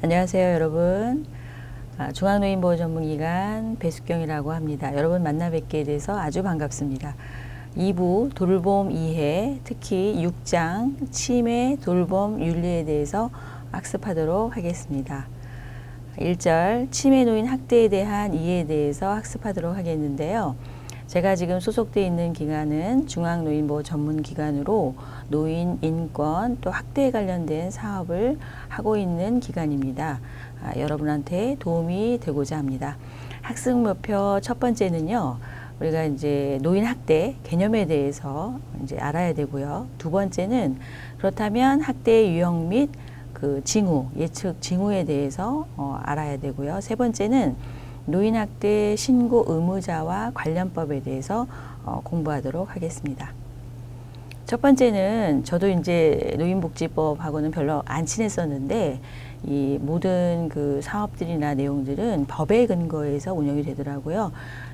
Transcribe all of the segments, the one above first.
안녕하세요, 여러분. 중앙노인보호전문기관 배숙경이라고 합니다. 여러분 만나 뵙게 돼서 아주 반갑습니다. 2부 돌봄 이해, 특히 6장 치매 돌봄 윤리에 대해서 학습하도록 하겠습니다. 1절 치매 노인 학대에 대한 이해에 대해서 학습하도록 하겠는데요. 제가 지금 소속되어 있는 기관은 중앙노인보호전문기관으로 노인 인권 또 학대에 관련된 사업을 하고 있는 기관입니다. 여러분한테 도움이 되고자 합니다. 학습 목표 첫 번째는요. 우리가 이제 노인 학대 개념에 대해서 이제 알아야 되고요. 두 번째는 그렇다면 학대의 유형 및 그 징후, 예측 징후에 대해서 알아야 되고요. 세 번째는 노인학대 신고 의무자와 관련법에 대해서 공부하도록 하겠습니다. 첫 번째는 저도 이제 노인복지법하고는 별로 안 친했었는데 이 모든 그 사업들이나 내용들은 법에 근거해서 운영이 되더라고요.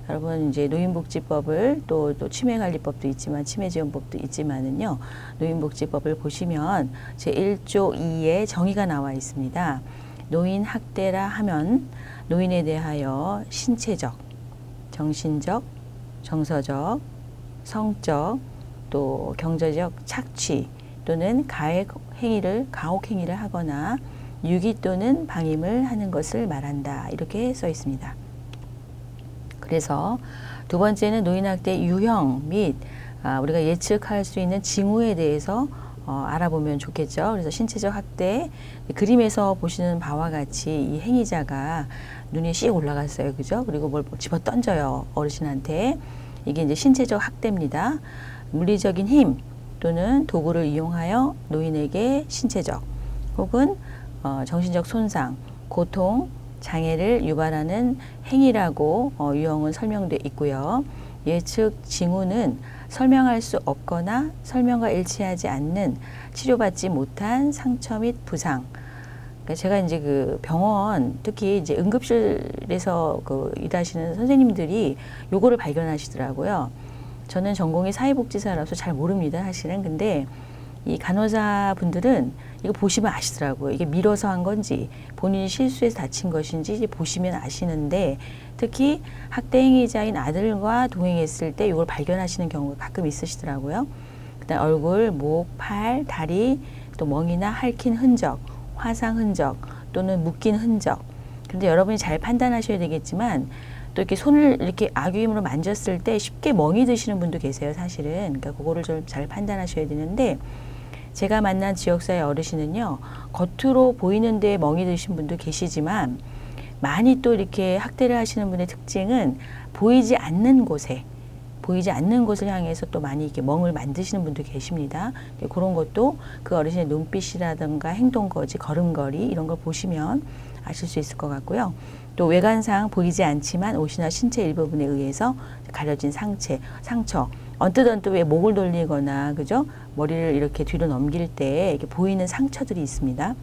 여러분 이제 노인복지법을 또 치매관리법도 있지만 치매지원법도 있지만은요. 노인복지법을 보시면 제1조 2에 정의가 나와 있습니다. 노인학대라 하면 노인에 대하여 신체적, 정신적, 정서적, 성적, 또 경제적 착취 또는 가혹행위를 하거나 유기 또는 방임을 하는 것을 말한다. 이렇게 써 있습니다. 그래서 두 번째는 노인학대 유형 및 우리가 예측할 수 있는 징후에 대해서 알아보면 좋겠죠. 그래서 신체적 학대, 그림에서 보시는 바와 같이 이 행위자가 눈이 씩 올라갔어요. 그죠? 그리고 뭘 집어 던져요. 어르신한테. 이게 이제 신체적 학대입니다. 물리적인 힘 또는 도구를 이용하여 노인에게 신체적 혹은 정신적 손상, 고통, 장애를 유발하는 행위라고 유형은 설명되어 있고요. 예측 징후는 설명할 수 없거나 설명과 일치하지 않는 치료받지 못한 상처 및 부상. 그러니까 제가 이제 그 병원 특히 이제 응급실에서 그 일하시는 선생님들이 요거를 발견하시더라고요. 저는 전공이 사회복지사라서 잘 모릅니다, 사실은. 근데 이 간호사 분들은 이거 보시면 아시더라고요. 이게 밀어서 한 건지 본인이 실수해서 다친 것인지 이제 보시면 아시는데 특히 학대 행위자인 아들과 동행했을 때 이걸 발견하시는 경우가 가끔 있으시더라고요. 그다음 얼굴, 목, 팔, 다리, 또 멍이나 핥힌 흔적, 화상 흔적 또는 묶인 흔적. 근데 여러분이 잘 판단하셔야 되겠지만 또 이렇게 손을 이렇게 악유 힘으로 만졌을 때 쉽게 멍이 드시는 분도 계세요, 사실은. 그러니까 그거를 좀 잘 판단하셔야 되는데 제가 만난 지역사회 어르신은요, 겉으로 보이는데 멍이 드신 분도 계시지만 많이 또 이렇게 학대를 하시는 분의 특징은 보이지 않는 곳을 향해서 또 많이 이렇게 멍을 만드시는 분도 계십니다. 그런 것도 그 어르신의 눈빛이라든가 행동거지, 걸음걸이 이런 걸 보시면 아실 수 있을 것 같고요. 또 외관상 보이지 않지만 옷이나 신체 일부분에 의해서 가려진 상처, 언뜻 왜 목을 돌리거나 그죠? 머리를 이렇게 뒤로 넘길 때 이렇게 보이는 상처들이 있습니다.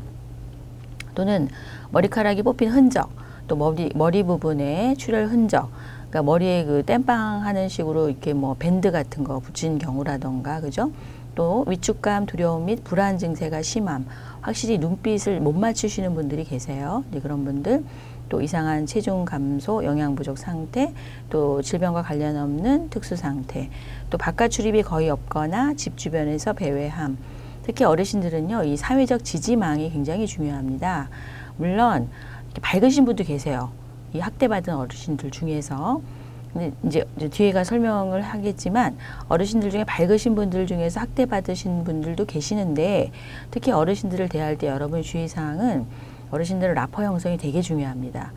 또는 머리카락이 뽑힌 흔적, 또 머리 부분에 출혈 흔적, 그러니까 머리에 그 땜빵 하는 식으로 이렇게 뭐 밴드 같은 거 붙인 경우라던가 그죠? 또 위축감, 두려움 및 불안 증세가 심함, 확실히 눈빛을 못 맞추시는 분들이 계세요. 네, 그런 분들, 또 이상한 체중 감소, 영양 부족 상태, 또 질병과 관련 없는 특수 상태, 또 바깥 출입이 거의 없거나 집 주변에서 배회함. 특히 어르신들은요, 이 사회적 지지망이 굉장히 중요합니다. 물론 이렇게 밝으신 분도 계세요. 이 학대받은 어르신들 중에서. 근데 이제 뒤에가 설명을 하겠지만 어르신들 중에 밝으신 분들 중에서 학대받으신 분들도 계시는데 특히 어르신들을 대할 때 여러분의 주의사항은 어르신들의 라퍼 형성이 되게 중요합니다.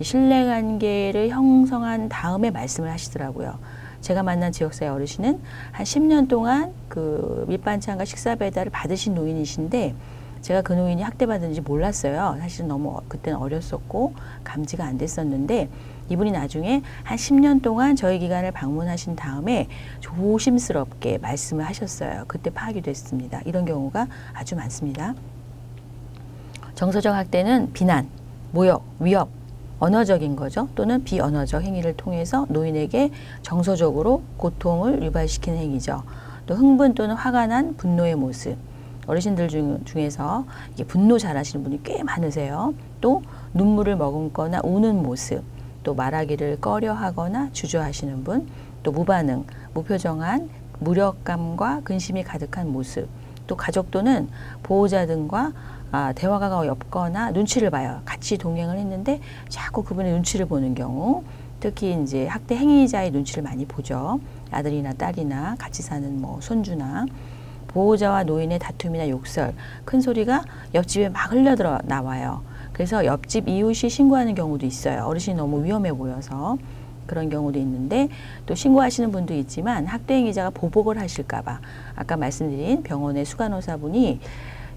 신뢰관계를 형성한 다음에 말씀을 하시더라고요. 제가 만난 지역사회 어르신은 한 10년 동안 그 밑반찬과 식사 배달을 받으신 노인이신데 제가 그 노인이 학대받은지 몰랐어요. 사실은 너무 그때는 어렸었고 감지가 안 됐었는데 이분이 나중에 한 10년 동안 저희 기관을 방문하신 다음에 조심스럽게 말씀을 하셨어요. 그때 파악이 됐습니다. 이런 경우가 아주 많습니다. 정서적 학대는 비난, 모욕, 위협, 언어적인 거죠. 또는 비언어적 행위를 통해서 노인에게 정서적으로 고통을 유발시키는 행위죠. 또 흥분 또는 화가 난 분노의 모습, 어르신들 중에서 이게 분노 잘하시는 분이 꽤 많으세요. 또 눈물을 머금거나 우는 모습, 또 말하기를 꺼려하거나 주저하시는 분, 또 무반응, 무표정한 무력감과 근심이 가득한 모습, 또 가족 또는 보호자 등과 대화가 없거나 눈치를 봐요. 같이 동행을 했는데 자꾸 그분의 눈치를 보는 경우, 특히 이제 학대 행위자의 눈치를 많이 보죠. 아들이나 딸이나 같이 사는 뭐 손주나, 보호자와 노인의 다툼이나 욕설, 큰 소리가 옆집에 막 흘러들어 나와요. 그래서 옆집 이웃이 신고하는 경우도 있어요. 어르신이 너무 위험해 보여서 그런 경우도 있는데, 또 신고하시는 분도 있지만 학대 행위자가 보복을 하실까봐 아까 말씀드린 병원의 수간호사분이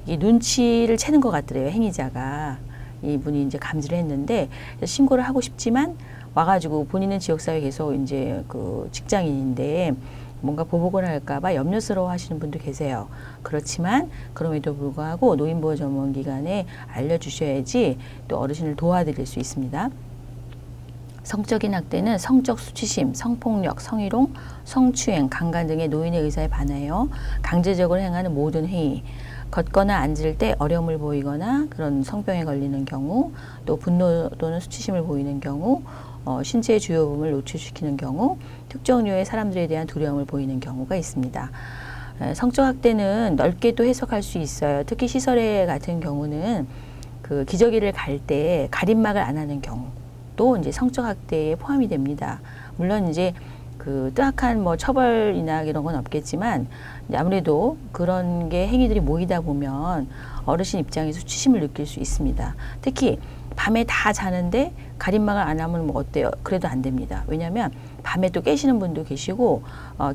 이 눈치를 채는 것 같더래요. 행위자가 이분이 이제 감지를 했는데 신고를 하고 싶지만 와가지고 본인은 지역사회 계속 이제 그 직장인인데 뭔가 보복을 할까봐 염려스러워 하시는 분도 계세요. 그렇지만 그럼에도 불구하고 노인보호 전문기관에 알려주셔야지 또 어르신을 도와드릴 수 있습니다. 성적인 학대는 성적 수치심, 성폭력, 성희롱, 성추행, 강간 등의 노인의 의사에 반하여 강제적으로 행하는 모든 행위, 걷거나 앉을 때 어려움을 보이거나 그런 성병에 걸리는 경우, 또 분노 또는 수치심을 보이는 경우, 신체의 주요 부분을 노출시키는 경우, 특정 류의 사람들에 대한 두려움을 보이는 경우가 있습니다. 성적 학대는 넓게 또 해석할 수 있어요. 특히 시설에 같은 경우는 그 기저귀를 갈 때 가림막을 안 하는 경우, 또 이제 성적 학대에 포함이 됩니다. 물론 이제 그 뜨악한 뭐 처벌이나 이런 건 없겠지만 아무래도 그런 게 행위들이 모이다 보면 어르신 입장에서 수치심을 느낄 수 있습니다. 특히 밤에 다 자는데 가림막을 안 하면 뭐 어때요? 그래도 안 됩니다. 왜냐하면 밤에 또 깨시는 분도 계시고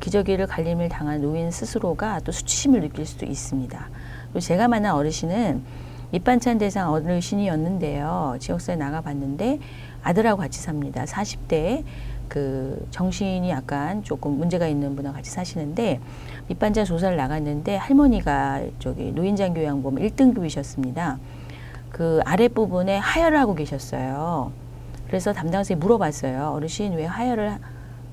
기저귀를 갈림을 당한 노인 스스로가 또 수치심을 느낄 수도 있습니다. 그리고 제가 만난 어르신은 밑반찬 대상 어르신이었는데요. 지역사회 나가봤는데 아들하고 같이 삽니다. 40대에 그 정신이 약간 조금 문제가 있는 분하고 같이 사시는데 밑반찬 조사를 나갔는데 할머니가 저기 노인장교양보험 1등급이셨습니다. 그 아랫부분에 하혈을 하고 계셨어요. 그래서 담당자에 물어봤어요. 어르신 왜 하혈을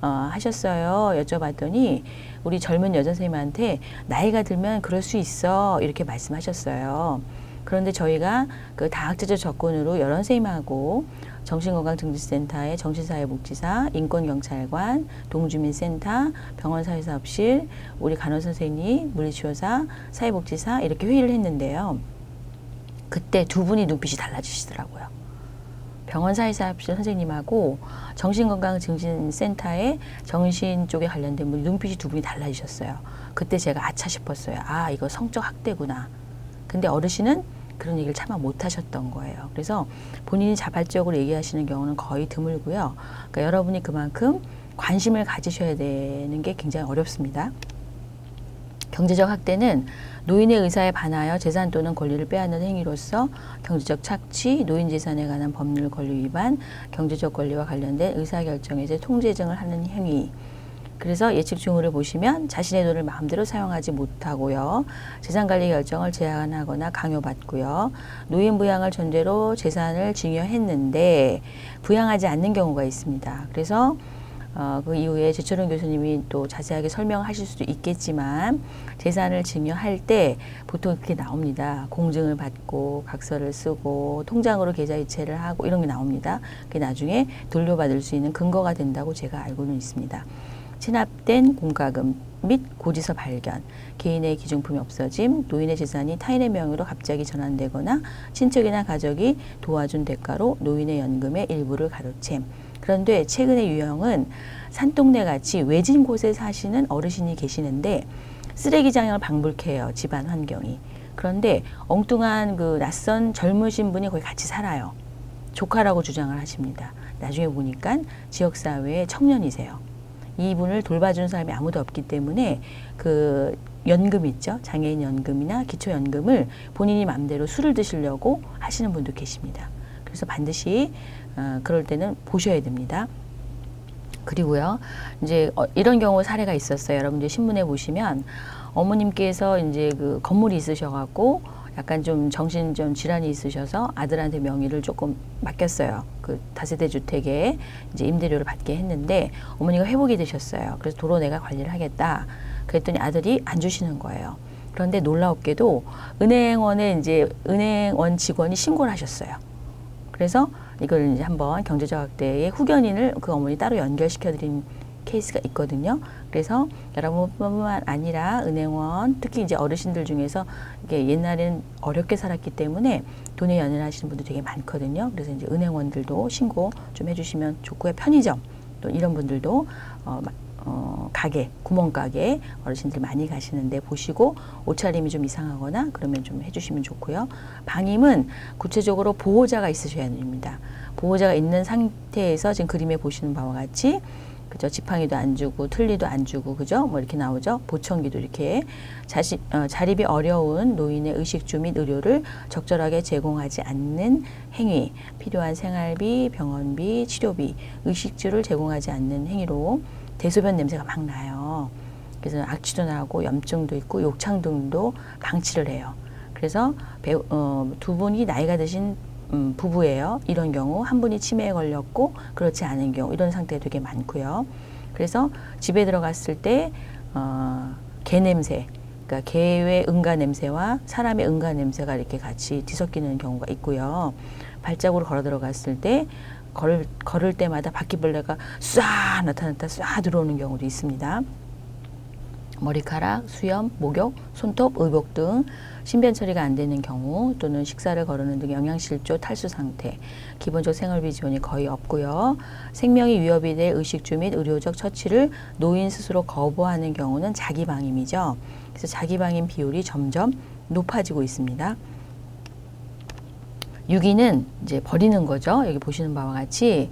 하셨어요? 여쭤봤더니 우리 젊은 여자 선생님한테 나이가 들면 그럴 수 있어 이렇게 말씀하셨어요. 그런데 저희가 그 다학제적 접근으로 여러 선생님하고 정신건강증진센터의 정신사회복지사, 인권경찰관, 동주민센터, 병원사회사업실, 우리 간호선생님, 물리치료사, 사회복지사 이렇게 회의를 했는데요. 그때 두 분이 눈빛이 달라지시더라고요. 병원사회사업실 선생님하고 정신건강증진센터의 정신 쪽에 관련된 분 눈빛이 두 분이 달라지셨어요. 그때 제가 아차 싶었어요. 아, 이거 성적 학대구나. 근데 어르신은 그런 얘기를 차마 못 하셨던 거예요. 그래서 본인이 자발적으로 얘기하시는 경우는 거의 드물고요. 그러니까 여러분이 그만큼 관심을 가지셔야 되는 게 굉장히 어렵습니다. 경제적 학대는 노인의 의사에 반하여 재산 또는 권리를 빼앗는 행위로서 경제적 착취, 노인 재산에 관한 법률 권리 위반, 경제적 권리와 관련된 의사결정에 대해 통제증을 하는 행위. 그래서 예측 징후를 보시면 자신의 돈을 마음대로 사용하지 못하고요. 재산관리 결정을 제한하거나 강요받고요. 노인 부양을 전제로 재산을 증여했는데 부양하지 않는 경우가 있습니다. 그래서 그 이후에 제철원 교수님이 또 자세하게 설명하실 수도 있겠지만 재산을 증여할 때 보통 그렇게 나옵니다. 공증을 받고 각서를 쓰고 통장으로 계좌 이체를 하고 이런 게 나옵니다. 그게 나중에 돌려받을 수 있는 근거가 된다고 제가 알고는 있습니다. 체납된 공과금 및 고지서 발견, 개인의 기증품이 없어짐, 노인의 재산이 타인의 명의로 갑자기 전환되거나 친척이나 가족이 도와준 대가로 노인의 연금의 일부를 가로챔. 그런데 최근의 유형은 산동네 같이 외진 곳에 사시는 어르신이 계시는데 쓰레기장을 방불케 해요. 집안 환경이. 그런데 엉뚱한 그 낯선 젊으신 분이 거기 같이 살아요. 조카라고 주장을 하십니다. 나중에 보니까 지역사회의 청년이세요. 이분을 돌봐주는 사람이 아무도 없기 때문에 그 연금 있죠. 장애인 연금이나 기초연금을 본인이 마음대로 술을 드시려고 하시는 분도 계십니다. 그래서 반드시 그럴 때는 보셔야 됩니다. 그리고요, 이제 이런 경우 사례가 있었어요. 여러분들 신문에 보시면 어머님께서 이제 그 건물이 있으셔갖고 약간 좀 정신 좀 질환이 있으셔서 아들한테 명의를 조금 맡겼어요. 그 다세대 주택에 이제 임대료를 받게 했는데 어머니가 회복이 되셨어요. 그래서 도로 내가 관리를 하겠다. 그랬더니 아들이 안 주시는 거예요. 그런데 놀랍게도 은행원에 이제 은행원 직원이 신고를 하셨어요. 그래서 이걸 이제 한번 경제자학대의 후견인을 그 어머니 따로 연결시켜 드린 케이스가 있거든요. 그래서 여러분뿐만 아니라 은행원, 특히 이제 어르신들 중에서 이게 옛날에는 어렵게 살았기 때문에 돈에 연연하시는 분들 되게 많거든요. 그래서 이제 은행원들도 신고 좀 해주시면 좋고요. 편의점 또 이런 분들도 가게, 구멍가게 어르신들 많이 가시는데 보시고 옷차림이 좀 이상하거나 그러면 좀 해주시면 좋고요. 방임은 구체적으로 보호자가 있으셔야 됩니다. 보호자가 있는 상태에서 지금 그림에 보시는 바와 같이 그죠? 지팡이도 안 주고 틀니도 안 주고 그죠? 뭐 이렇게 나오죠. 보청기도 이렇게 자립이 어려운 노인의 의식주 및 의료를 적절하게 제공하지 않는 행위, 필요한 생활비, 병원비, 치료비, 의식주를 제공하지 않는 행위로 대소변 냄새가 막 나요. 그래서 악취도 나고 염증도 있고 욕창 등도 방치를 해요. 그래서 두 분이 나이가 드신 부부예요. 이런 경우 한 분이 치매에 걸렸고 그렇지 않은 경우 이런 상태가 되게 많고요. 그래서 집에 들어갔을 때 개 냄새, 그러니까 개의 응가 냄새와 사람의 응가 냄새가 이렇게 같이 뒤섞이는 경우가 있고요. 발자국으로 걸어 들어갔을 때 걸을 때마다 바퀴벌레가 쏴 나타났다 쏴 들어오는 경우도 있습니다. 머리카락, 수염, 목욕, 손톱, 의복 등 신변 처리가 안 되는 경우 또는 식사를 거르는 등 영양실조 탈수 상태, 기본적 생활비 지원이 거의 없고요. 생명이 위협이 될 의식주 및 의료적 처치를 노인 스스로 거부하는 경우는 자기방임이죠. 그래서 자기방임 비율이 점점 높아지고 있습니다. 6위는 이제 버리는 거죠. 여기 보시는 바와 같이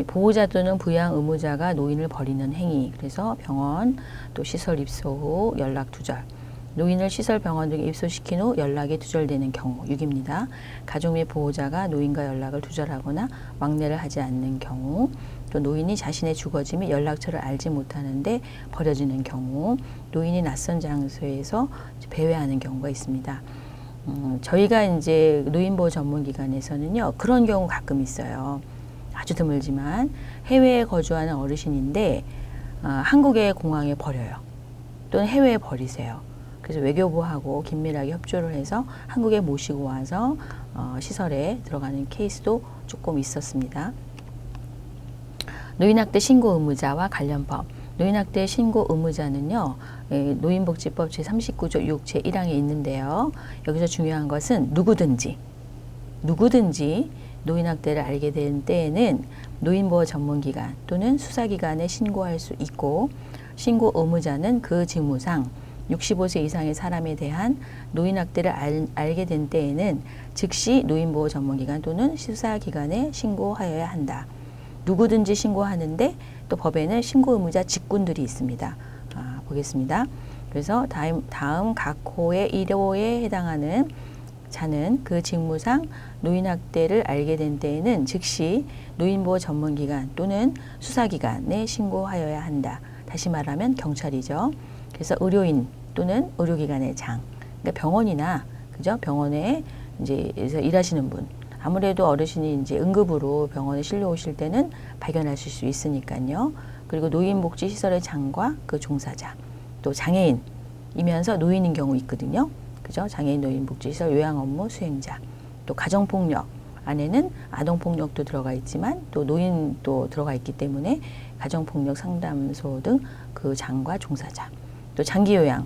보호자 또는 부양 의무자가 노인을 버리는 행위. 그래서 병원 또 시설 입소 후 연락 두절. 노인을 시설 병원 등에 입소시킨 후 연락이 두절되는 경우 6입니다. 가족 및 보호자가 노인과 연락을 두절하거나 왕래를 하지 않는 경우 또 노인이 자신의 주거지 및 연락처를 알지 못하는데 버려지는 경우 노인이 낯선 장소에서 배회하는 경우가 있습니다. 저희가 이제 노인보호 전문기관에서는요 그런 경우 가끔 있어요. 아주 드물지만 해외에 거주하는 어르신인데 한국의 공항에 버려요. 또는 해외에 버리세요. 그래서 외교부하고 긴밀하게 협조를 해서 한국에 모시고 와서 시설에 들어가는 케이스도 조금 있었습니다. 노인학대 신고 의무자와 관련법. 노인학대 신고 의무자는요. 노인복지법 제39조 6 제1항에 있는데요. 여기서 중요한 것은 누구든지 노인학대를 알게 된 때에는 노인보호 전문기관 또는 수사기관에 신고할 수 있고 신고 의무자는 그 직무상 65세 이상의 사람에 대한 노인학대를 알게 된 때에는 즉시 노인보호 전문기관 또는 수사기관에 신고하여야 한다. 누구든지 신고하는데 또 법에는 신고 의무자 직군들이 있습니다. 보겠습니다. 그래서 다음 각 호의 1호에 해당하는 자는 그 직무상 노인학대를 알게 된 때에는 즉시 노인보호 전문기관 또는 수사기관에 신고하여야 한다. 다시 말하면 경찰이죠. 그래서 의료인 또는 의료기관의 장, 그러니까 병원이나 그죠? 병원에 이제 일하시는 분, 아무래도 어르신이 이제 응급으로 병원에 실려 오실 때는 발견하실 수 있으니까요. 그리고 노인복지시설의 장과 그 종사자, 또 장애인이면서 노인인 경우 있거든요. 그죠? 장애인 노인복지시설 요양 업무 수행자, 또 가정폭력 안에는 아동폭력도 들어가 있지만 또 노인도 들어가 있기 때문에 가정폭력 상담소 등 그 장과 종사자, 또 장기요양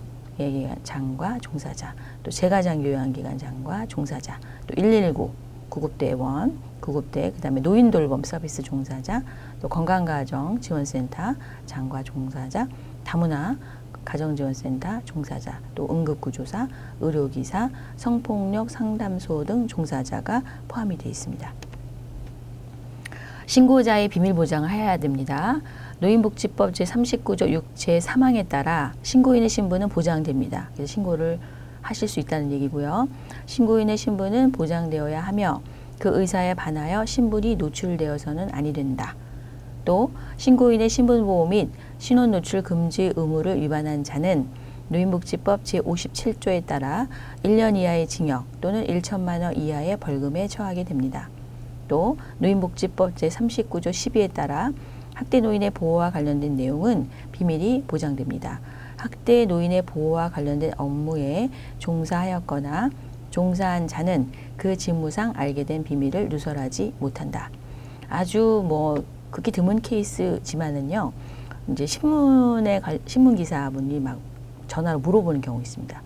장과 종사자, 또 재가장 요양기관 장과 종사자, 또 119 구급대원, 구급대, 그다음에 노인돌봄 서비스 종사자, 또 건강가정 지원센터 장과 종사자, 다문화 가정지원센터 종사자, 또 응급구조사, 의료기사, 성폭력 상담소 등 종사자가 포함이 되어 있습니다. 신고자의 비밀 보장을 해야 됩니다. 노인복지법 제39조 6 제3항에 따라 신고인의 신분은 보장됩니다. 그래서 신고를 하실 수 있다는 얘기고요. 신고인의 신분은 보장되어야 하며 그 의사에 반하여 신분이 노출되어서는 아니 된다. 또 신고인의 신분보호 및 신원 노출 금지 의무를 위반한 자는 노인복지법 제57조에 따라 1년 이하의 징역 또는 1천만 원 이하의 벌금에 처하게 됩니다. 또 노인복지법 제39조 12에 따라 학대 노인의 보호와 관련된 내용은 비밀이 보장됩니다. 학대 노인의 보호와 관련된 업무에 종사하였거나 종사한 자는 그 직무상 알게 된 비밀을 누설하지 못한다. 아주 뭐 극히 드문 케이스지만은요, 이제 신문 기사분이 막 전화로 물어보는 경우 있습니다.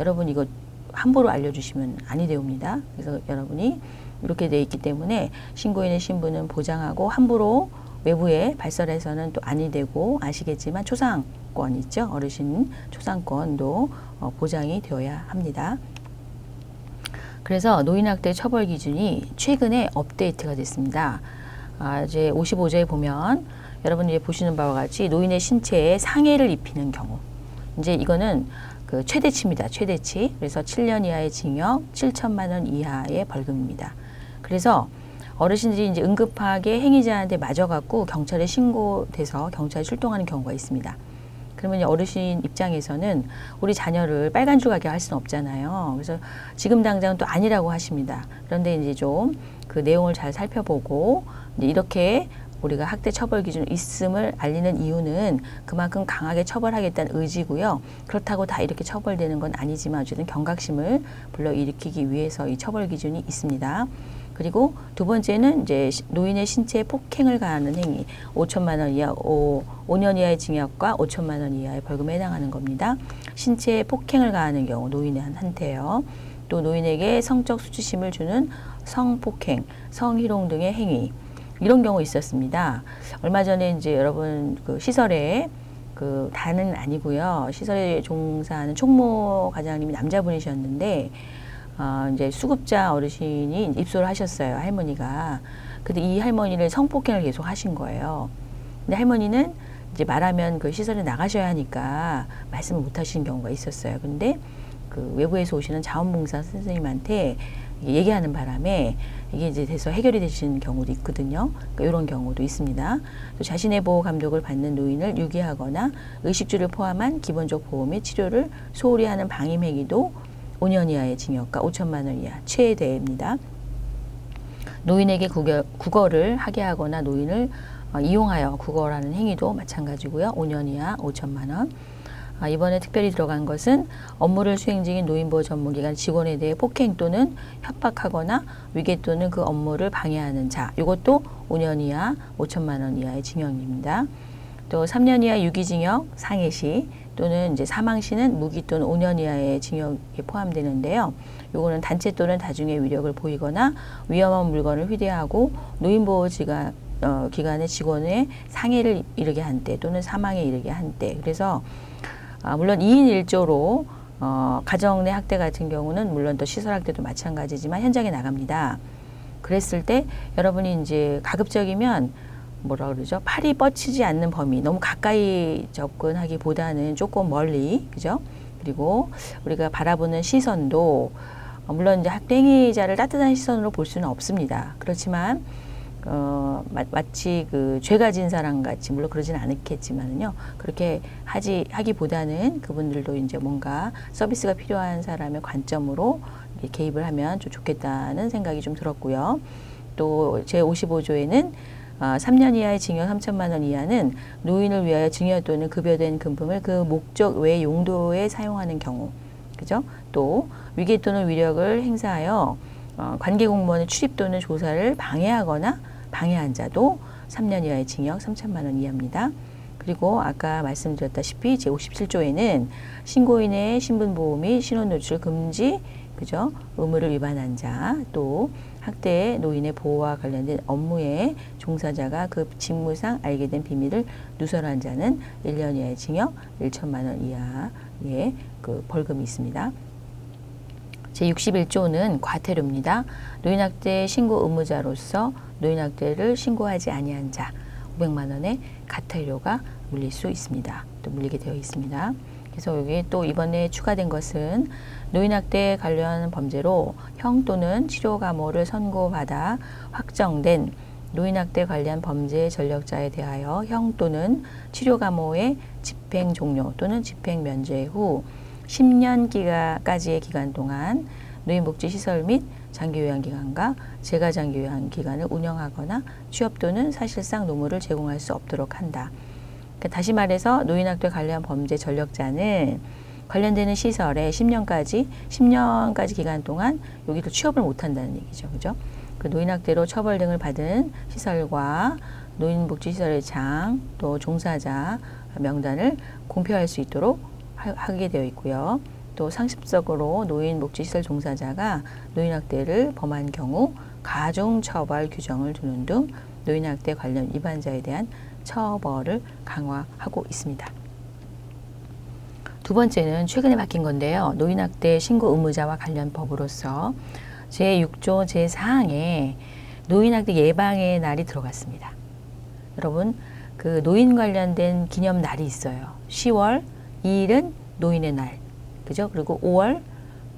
여러분 이거 함부로 알려주시면 아니 되옵니다. 그래서 여러분이 이렇게 돼 있기 때문에 신고인의 신분은 보장하고 함부로 외부에 발설해서는 또 아니 되고, 아시겠지만 초상권 있죠. 어르신 초상권도 보장이 되어야 합니다. 그래서 노인학대 처벌 기준이 최근에 업데이트가 됐습니다. 이제 55조에 보면 여러분이 이제 보시는 바와 같이 노인의 신체에 상해를 입히는 경우, 이제 이거는 그 최대치입니다. 최대치. 그래서 7년 이하의 징역, 7천만 원 이하의 벌금입니다. 그래서 어르신들이 이제 응급하게 행위자한테 맞아갖고 경찰에 신고돼서 경찰에 출동하는 경우가 있습니다. 그러면 어르신 입장에서는 우리 자녀를 빨간 줄 가게 할 수는 없잖아요. 그래서 지금 당장 또 아니라고 하십니다. 그런데 이제 좀 그 내용을 잘 살펴보고 이제 이렇게 우리가 학대 처벌 기준 있음을 알리는 이유는 그만큼 강하게 처벌하겠다는 의지고요. 그렇다고 다 이렇게 처벌되는 건 아니지만 어쨌든 경각심을 불러일으키기 위해서 이 처벌 기준이 있습니다. 그리고 두 번째는 이제 노인의 신체에 폭행을 가하는 행위, 5천만 원 이하, 5년 이하의 징역과 5천만 원 이하의 벌금에 해당하는 겁니다. 신체에 폭행을 가하는 경우 노인한테요. 또 노인에게 성적 수치심을 주는 성폭행, 성희롱 등의 행위, 이런 경우 있었습니다. 얼마 전에 이제 여러분 그 시설에 그 다는 아니고요. 시설에 종사하는 총무 과장님이 남자분이셨는데 이제 수급자 어르신이 입소를 하셨어요. 할머니가. 근데 이 할머니를 성폭행을 계속 하신 거예요. 근데 할머니는 이제 말하면 그 시설에 나가셔야 하니까 말씀을 못 하시는 경우가 있었어요. 근데 그 외부에서 오시는 자원봉사 선생님한테 얘기하는 바람에 이게 이제 돼서 해결이 되시는 경우도 있거든요. 그러니까 이런 경우도 있습니다. 또 자신의 보호 감독을 받는 노인을 유기하거나 의식주를 포함한 기본적 보호 및 치료를 소홀히 하는 방임 행위도 5년 이하의 징역과 5천만 원 이하 최대입니다. 노인에게 구걸을 하게 하거나 노인을 이용하여 구걸하는 행위도 마찬가지고요. 5년 이하 5천만 원. 이번에 특별히 들어간 것은 업무를 수행 중인 노인보호 전문기관 직원에 대해 폭행 또는 협박하거나 위계 또는 그 업무를 방해하는 자, 이것도 5년 이하 5천만 원 이하의 징역입니다. 또 3년 이하 유기징역, 상해시 또는 이제 사망시는 무기 또는 5년 이하의 징역에 포함되는데요. 요거는 단체 또는 다중의 위력을 보이거나 위험한 물건을 휴대하고 노인보호 기관의 직원의 상해를 이르게 한 때 또는 사망에 이르게 한 때. 그래서 물론 2인 1조로 가정 내 학대 같은 경우는 물론 또 시설 학대도 마찬가지지만 현장에 나갑니다. 그랬을 때 여러분이 이제 가급적이면 뭐라 그러죠? 팔이 뻗치지 않는 범위, 너무 가까이 접근하기보다는 조금 멀리, 그죠? 그리고 우리가 바라보는 시선도 물론 이제 학대 행위자를 따뜻한 시선으로 볼 수는 없습니다. 그렇지만 마치 그 죄가 진 사람 같이, 물론 그러진 않겠지만은요, 그렇게 하기보다는 그분들도 이제 뭔가 서비스가 필요한 사람의 관점으로 개입을 하면 좀 좋겠다는 생각이 좀 들었고요. 또 제55조에는 3년 이하의 징역 3천만 원 이하는 노인을 위하여 증여 또는 급여된 금품을 그 목적 외 용도에 사용하는 경우, 그죠? 또 위계 또는 위력을 행사하여 관계 공무원의 출입 또는 조사를 방해하거나 방해한 자도 3년 이하의 징역 3천만 원 이하입니다. 그리고 아까 말씀드렸다시피 제57조에는 신고인의 신분보호 및 신원노출 금지, 그죠? 의무를 위반한 자, 또 학대 노인의 보호와 관련된 업무에 종사자가 그 직무상 알게 된 비밀을 누설한 자는 1년 이하의 징역 1천만 원 이하의 그 벌금이 있습니다. 제61조는 과태료입니다. 노인학대 신고 의무자로서 노인학대를 신고하지 아니한 자 500만 원의 과태료가 물릴 수 있습니다. 또 물리게 되어 있습니다. 그래서 여기 또 이번에 추가된 것은 노인학대 관련 범죄로 형 또는 치료감호를 선고받아 확정된 노인학대 관련 범죄 전력자에 대하여 형 또는 치료감호의 집행 종료 또는 집행 면제 후 10년까지의 기간 동안 노인복지시설 및 장기요양기관과 재가장기요양기관을 운영하거나 취업 또는 사실상 노무를 제공할 수 없도록 한다. 그러니까 다시 말해서 노인학대 관련 범죄 전력자는 관련되는 시설에 10년까지 기간 동안 여기도 취업을 못 한다는 얘기죠. 그죠? 그 노인학대로 처벌 등을 받은 시설과 노인복지시설의 장, 또 종사자 명단을 공표할 수 있도록 하게 되어 있고요. 또 상습적으로 노인복지시설 종사자가 노인학대를 범한 경우 가중처벌 규정을 두는 등 노인학대 관련 위반자에 대한 처벌을 강화하고 있습니다. 두 번째는 최근에 바뀐 건데요. 노인학대 신고 의무자와 관련 법으로서 제6조 제4항에 노인학대 예방의 날이 들어갔습니다. 여러분, 그 노인 관련된 기념날이 있어요. 10월 2일은 노인의 날, 그죠? 그리고 5월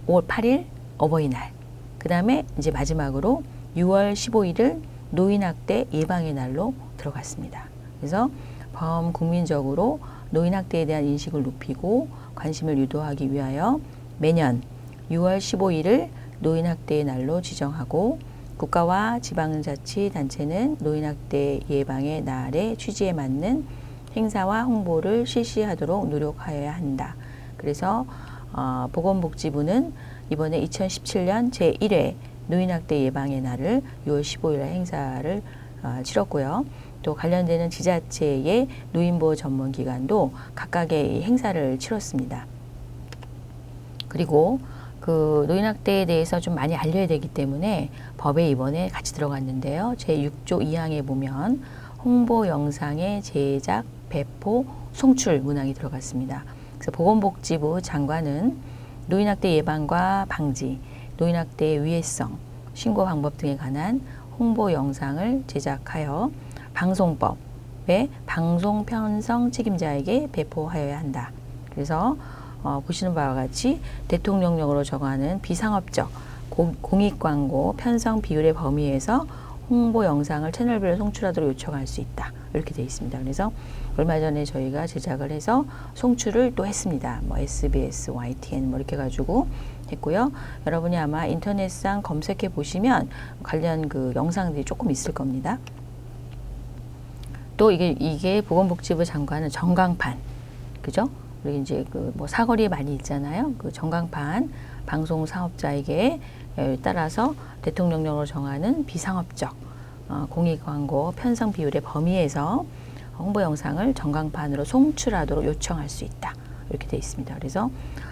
8일 어버이날. 그 다음에 이제 마지막으로 6월 15일은 노인학대 예방의 날로 들어갔습니다. 그래서 범국민적으로 노인학대에 대한 인식을 높이고 관심을 유도하기 위하여 매년 6월 15일을 노인학대의 날로 지정하고 국가와 지방자치단체는 노인학대 예방의 날의 취지에 맞는 행사와 홍보를 실시하도록 노력하여야 한다. 그래서 보건복지부는 이번에 2017년 제1회 노인학대 예방의 날을 6월 15일 행사를 치렀고요. 또 관련되는 지자체의 노인보호 전문기관도 각각의 행사를 치렀습니다. 그리고 그 노인학대에 대해서 좀 많이 알려야 되기 때문에 법에 이번에 같이 들어갔는데요. 제6조 2항에 보면 홍보 영상의 제작, 배포, 송출 문항이 들어갔습니다. 그래서 보건복지부 장관은 노인학대 예방과 방지, 노인학대의 위해성, 신고 방법 등에 관한 홍보 영상을 제작하여 방송법의 방송 편성 책임자에게 배포하여야 한다. 그래서 보시는 바와 같이 대통령령으로 정하는 비상업적 공익광고 편성 비율의 범위에서 홍보 영상을 채널별로 송출하도록 요청할 수 있다. 이렇게 되어 있습니다. 그래서 얼마 전에 저희가 제작을 해서 송출을 또 했습니다. 뭐 SBS, YTN 뭐 이렇게 가지고 했고요. 여러분이 아마 인터넷상 검색해 보시면 관련 그 영상들이 조금 있을 겁니다. 또 이게 보건복지부 장관은 전광판, 그죠? 그리고 이제 그 뭐 사거리에 많이 있잖아요. 그 전광판 방송 사업자에게 따라서 대통령령으로 정하는 비상업적 공익광고 편성 비율의 범위에서 홍보 영상을 전광판으로 송출하도록 요청할 수 있다. 이렇게 되어 있습니다. 그래서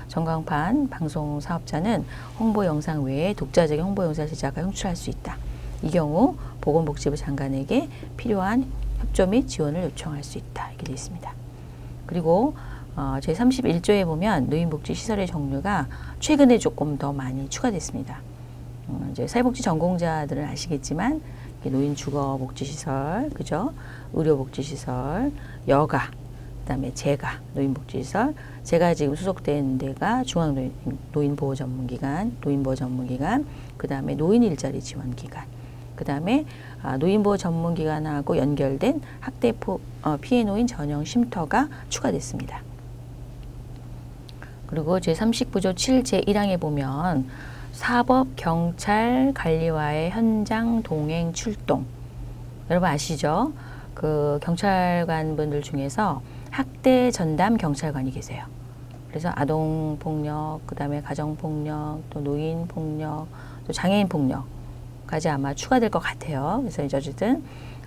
전광판 방송 사업자는 홍보 영상 외에 독자적인 홍보 영상을 제작하여 송출할 수 있다. 이 경우 보건복지부 장관에게 필요한 협조 및 지원을 요청할 수 있다. 이렇게 되어 있습니다. 그리고 제31조에 보면 노인복지시설의 종류가 최근에 조금 더 많이 추가됐습니다. 이제 사회복지 전공자들은 아시겠지만 노인주거복지시설, 그죠? 의료복지시설, 여가, 그다음에 재가, 노인복지시설. 제가 지금 소속된 데가 중앙노인보호전문기관, 노인보호전문기관, 그다음에 노인일자리지원기관, 그다음에 노인보호전문기관하고 연결된 학대 피해 노인 전형 쉼터가 추가됐습니다. 그리고 제39조 7 제1항에 보면 사법, 경찰, 관리와의 현장 동행 출동. 여러분 아시죠? 그 경찰관 분들 중에서 학대 전담 경찰관이 계세요. 그래서 아동폭력, 그 다음에 가정폭력, 또 노인폭력, 또 장애인폭력까지 아마 추가될 것 같아요. 그래서 이제 어쨌든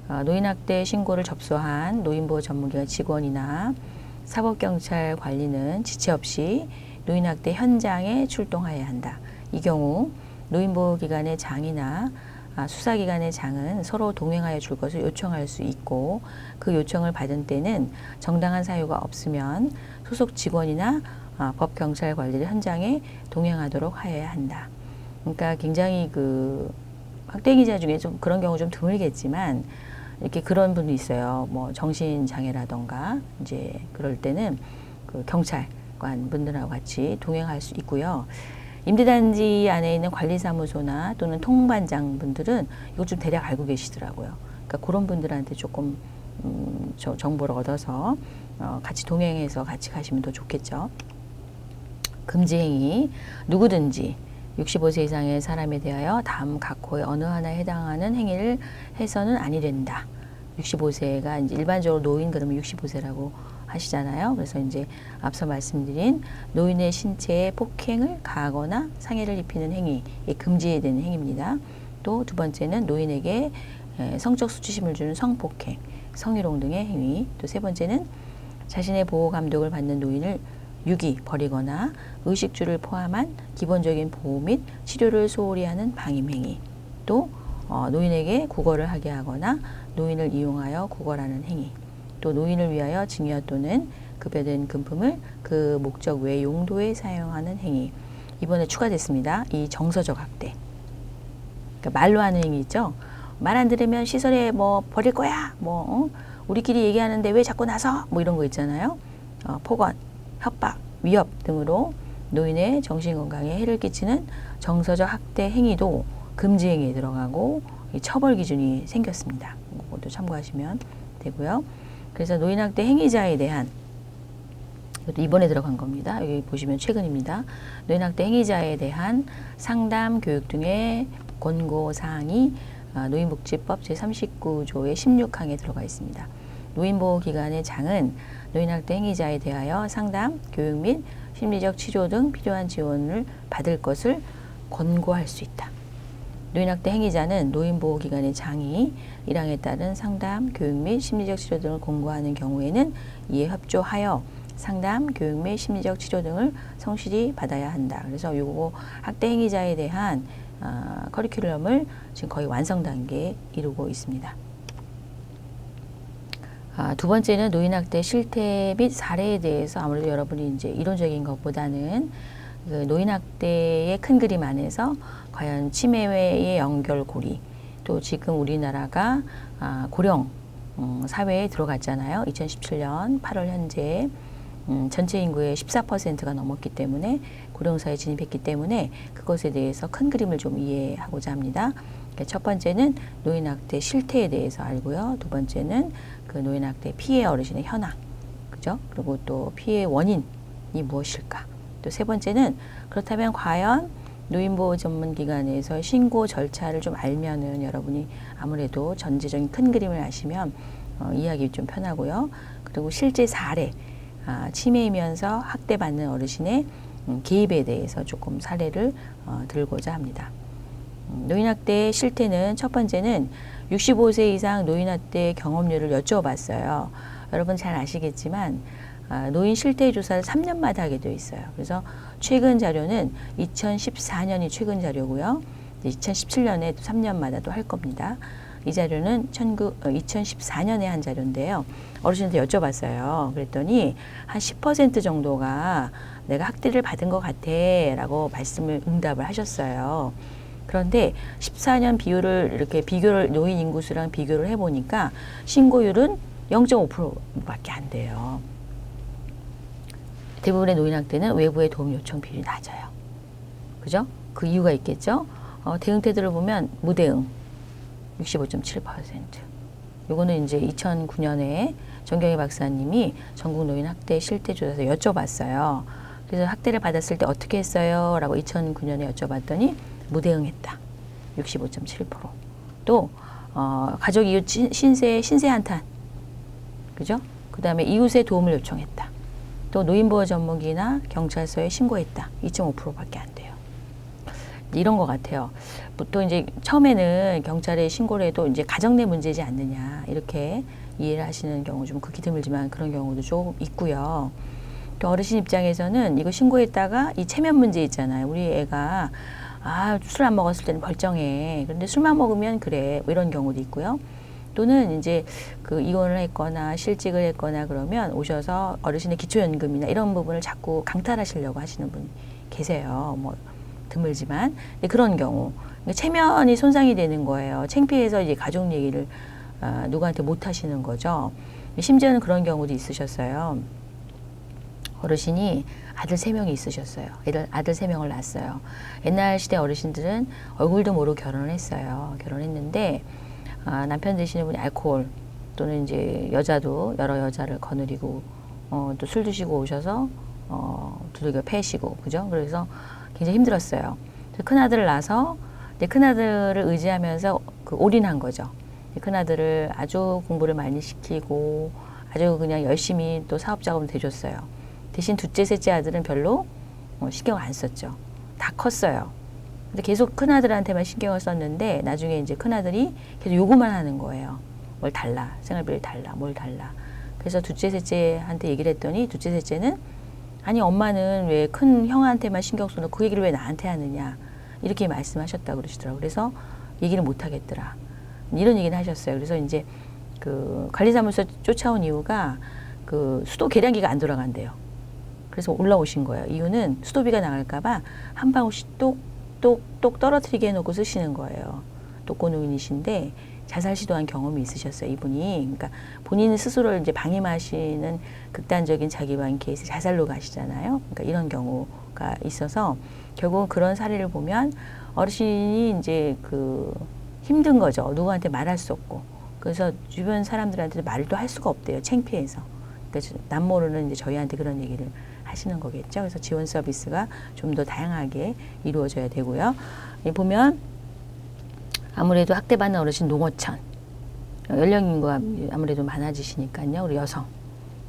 노인학대 신고를 접수한 노인보호 전문기관 직원이나 사법경찰 관리는 지체 없이 노인학대 현장에 출동해야 한다. 이 경우 노인보호기관의 장이나 수사기관의 장은 서로 동행하여 줄 것을 요청할 수 있고 그 요청을 받은 때는 정당한 사유가 없으면 소속 직원이나 법경찰 관리를 현장에 동행하도록 하여야 한다. 그러니까 굉장히 그 학대기자 중에 좀 그런 경우 좀 드물겠지만 이렇게 그런 분도 있어요. 뭐 정신장애라던가 이제 그럴 때는 그 경찰관 분들하고 같이 동행할 수 있고요. 임대단지 안에 있는 관리사무소나 또는 통반장 분들은 이거 좀 대략 알고 계시더라고요. 그러니까 그런 분들한테 조금 정보를 얻어서 같이 동행해서 같이 가시면 더 좋겠죠. 금지행위, 누구든지 65세 이상의 사람에 대하여 다음 각 호의 어느 하나에 해당하는 행위를 해서는 아니 된다. 65세가 이제 일반적으로 노인 그러면 65세라고 하시잖아요. 그래서 이제 앞서 말씀드린 노인의 신체에 폭행을 가하거나 상해를 입히는 행위, 금지해야 되는 행위입니다. 또 두 번째는 노인에게 성적 수치심을 주는 성폭행, 성희롱 등의 행위. 또 세 번째는 자신의 보호 감독을 받는 노인을 유기, 버리거나 의식주를 포함한 기본적인 보호 및 치료를 소홀히 하는 방임행위. 또 노인에게 구걸을 하게 하거나 노인을 이용하여 구걸하는 행위. 또 노인을 위하여 증여 또는 급여된 금품을 그 목적 외 용도에 사용하는 행위. 이번에 추가됐습니다. 이 정서적 학대. 그러니까 말로 하는 행위 있죠. 말 안 들으면 시설에 뭐 버릴 거야. 우리끼리 얘기하는데 왜 자꾸 나서? 뭐 이런 거 있잖아요. 폭언, 협박, 위협 등으로 노인의 정신건강에 해를 끼치는 정서적 학대 행위도 금지 행위에 들어가고 처벌 기준이 생겼습니다. 그것도 참고하시면 되고요. 그래서 노인학대 행위자에 대한 이번에 들어간 겁니다. 여기 보시면 최근입니다. 노인학대 행위자에 대한 상담, 교육 등의 권고사항이 노인복지법 제39조의 16항에 들어가 있습니다. 노인보호기관의 장은 노인학대 행위자에 대하여 상담, 교육 및 심리적 치료 등 필요한 지원을 받을 것을 권고할 수 있다. 노인학대 행위자는 노인보호기관의 장이 1항에 따른 상담, 교육 및 심리적 치료 등을 권고하는 경우에는 이에 협조하여 상담, 교육 및 심리적 치료 등을 성실히 받아야 한다. 그래서 요거 학대 행위자에 대한 커리큘럼을 지금 거의 완성 단계에 이루고 있습니다. 두 번째는 노인학대 실태 및 사례에 대해서 아무래도 여러분이 이제 이론적인 것보다는 그 노인학대의 큰 그림 안에서 과연 치매의 연결고리, 또 지금 우리나라가 고령 사회에 들어갔잖아요. 2017년 8월 현재 전체 인구의 14%가 넘었기 때문에 고령사회에 진입했기 때문에 그것에 대해서 큰 그림을 좀 이해하고자 합니다. 첫 번째는 노인학대 실태에 대해서 알고요. 두 번째는 그 노인학대 피해 어르신의 현황, 그죠? 그리고 또 피해 원인이 무엇일까? 또 세 번째는 그렇다면 과연 노인보호 전문기관에서 신고 절차를 좀 알면은 여러분이 아무래도 전체적인 큰 그림을 아시면 이해하기 좀 편하고요. 그리고 실제 사례, 치매이면서 학대받는 어르신의 개입에 대해서 조금 사례를 들고자 합니다. 노인학대의 실태는 첫 번째는 65세 이상 노인학대 경험률을 여쭤봤어요. 여러분 잘 아시겠지만 노인 실태 조사를 3년마다 하게 되어 있어요. 그래서 최근 자료는 2014년이 최근 자료고요. 2017년에 또 3년마다 또 할 겁니다. 이 자료는 2014년에 한 자료인데요. 어르신한테 여쭤봤어요. 그랬더니 한 10% 정도가 내가 학대를 받은 것 같아 라고 응답을 하셨어요. 그런데 14년 비율을 이렇게 비교를 노인 인구수랑 비교를 해보니까 신고율은 0.5%밖에 안 돼요. 대부분의 노인학대는 외부의 도움 요청 비율이 낮아요. 그죠? 그 이유가 있겠죠? 대응태도를 보면 무대응 65.7%. 요거는 이제 2009년에 정경희 박사님이 전국 노인 학대 실태 조사에서 여쭤봤어요. 그래서 학대를 받았을 때 어떻게 했어요? 라고 2009년에 여쭤봤더니 무대응했다. 65.7%. 또 가족 이웃 신세 한탄. 그죠? 그 다음에 이웃의 도움을 요청했다. 또 노인보호 전문기나 경찰서에 신고했다. 2.5%밖에 안 돼요. 이런 것 같아요. 또 이제 처음에는 경찰에 신고를 해도 이제 가정 내 문제지 않느냐 이렇게 이해를 하시는 경우 좀 극히 드물지만 그런 경우도 좀 있고요. 또 어르신 입장에서는 이거 신고했다가 이 체면 문제 있잖아요. 우리 애가 술 안 먹었을 때는 멀쩡해. 그런데 술만 먹으면 그래. 뭐 이런 경우도 있고요. 또는 이제 그 이혼을 했거나 실직을 했거나 그러면 오셔서 어르신의 기초연금이나 이런 부분을 자꾸 강탈하시려고 하시는 분이 계세요. 뭐 드물지만 그런 경우 체면이 손상이 되는 거예요. 창피해서 이제 가족 얘기를 누구한테 못 하시는 거죠. 심지어는 그런 경우도 있으셨어요. 어르신이 아들 3명이 있으셨어요. 아들 3명을 낳았어요. 옛날 시대 어르신들은 얼굴도 모르고 결혼을 했어요. 결혼했는데 남편 되시는 분이 알코올 또는 이제 여자도 여러 여자를 거느리고 또 술 드시고 오셔서 두들겨 패시고 그죠? 그래서 굉장히 힘들었어요. 큰 아들을 낳아서 큰아들을 의지하면서 올인한 거죠. 큰아들을 아주 공부를 많이 시키고 아주 그냥 열심히 또 사업 작업을 대줬어요. 대신 둘째, 셋째 아들은 별로 신경 안 썼죠. 다 컸어요. 근데 계속 큰아들한테만 신경을 썼는데 나중에 이제 큰아들이 계속 요구만 하는 거예요. 뭘 달라, 생활비를 달라, 뭘 달라. 그래서 둘째, 셋째한테 얘기를 했더니 둘째, 셋째는 아니 엄마는 왜 큰 형한테만 신경 써놓고 그 얘기를 왜 나한테 하느냐 이렇게 말씀하셨다고 그러시더라고요. 그래서 얘기를 못 하겠더라. 이런 얘기를 하셨어요. 그래서 이제 그 관리사무소 쫓아온 이유가 그 수도 계량기가 안 돌아간대요. 그래서 올라오신 거예요. 이유는 수도비가 나갈까봐 한 방울씩 똑똑똑 떨어뜨리게 해놓고 쓰시는 거예요. 독거노인이신데 자살 시도한 경험이 있으셨어요, 이분이. 그러니까 본인 스스로를 이제 방임하시는 극단적인 자기방 케이스 자살로 가시잖아요. 그러니까 이런 경우가 있어서 결국 그런 사례를 보면 어르신이 이제 그 힘든 거죠. 누구한테 말할 수 없고. 그래서 주변 사람들한테 말도 할 수가 없대요. 창피해서. 그러니까 남모르는 이제 저희한테 그런 얘기를 하시는 거겠죠. 그래서 지원 서비스가 좀 더 다양하게 이루어져야 되고요. 보면 아무래도 학대받는 어르신 농어촌 연령 인구가 아무래도 많아지시니까요. 우리 여성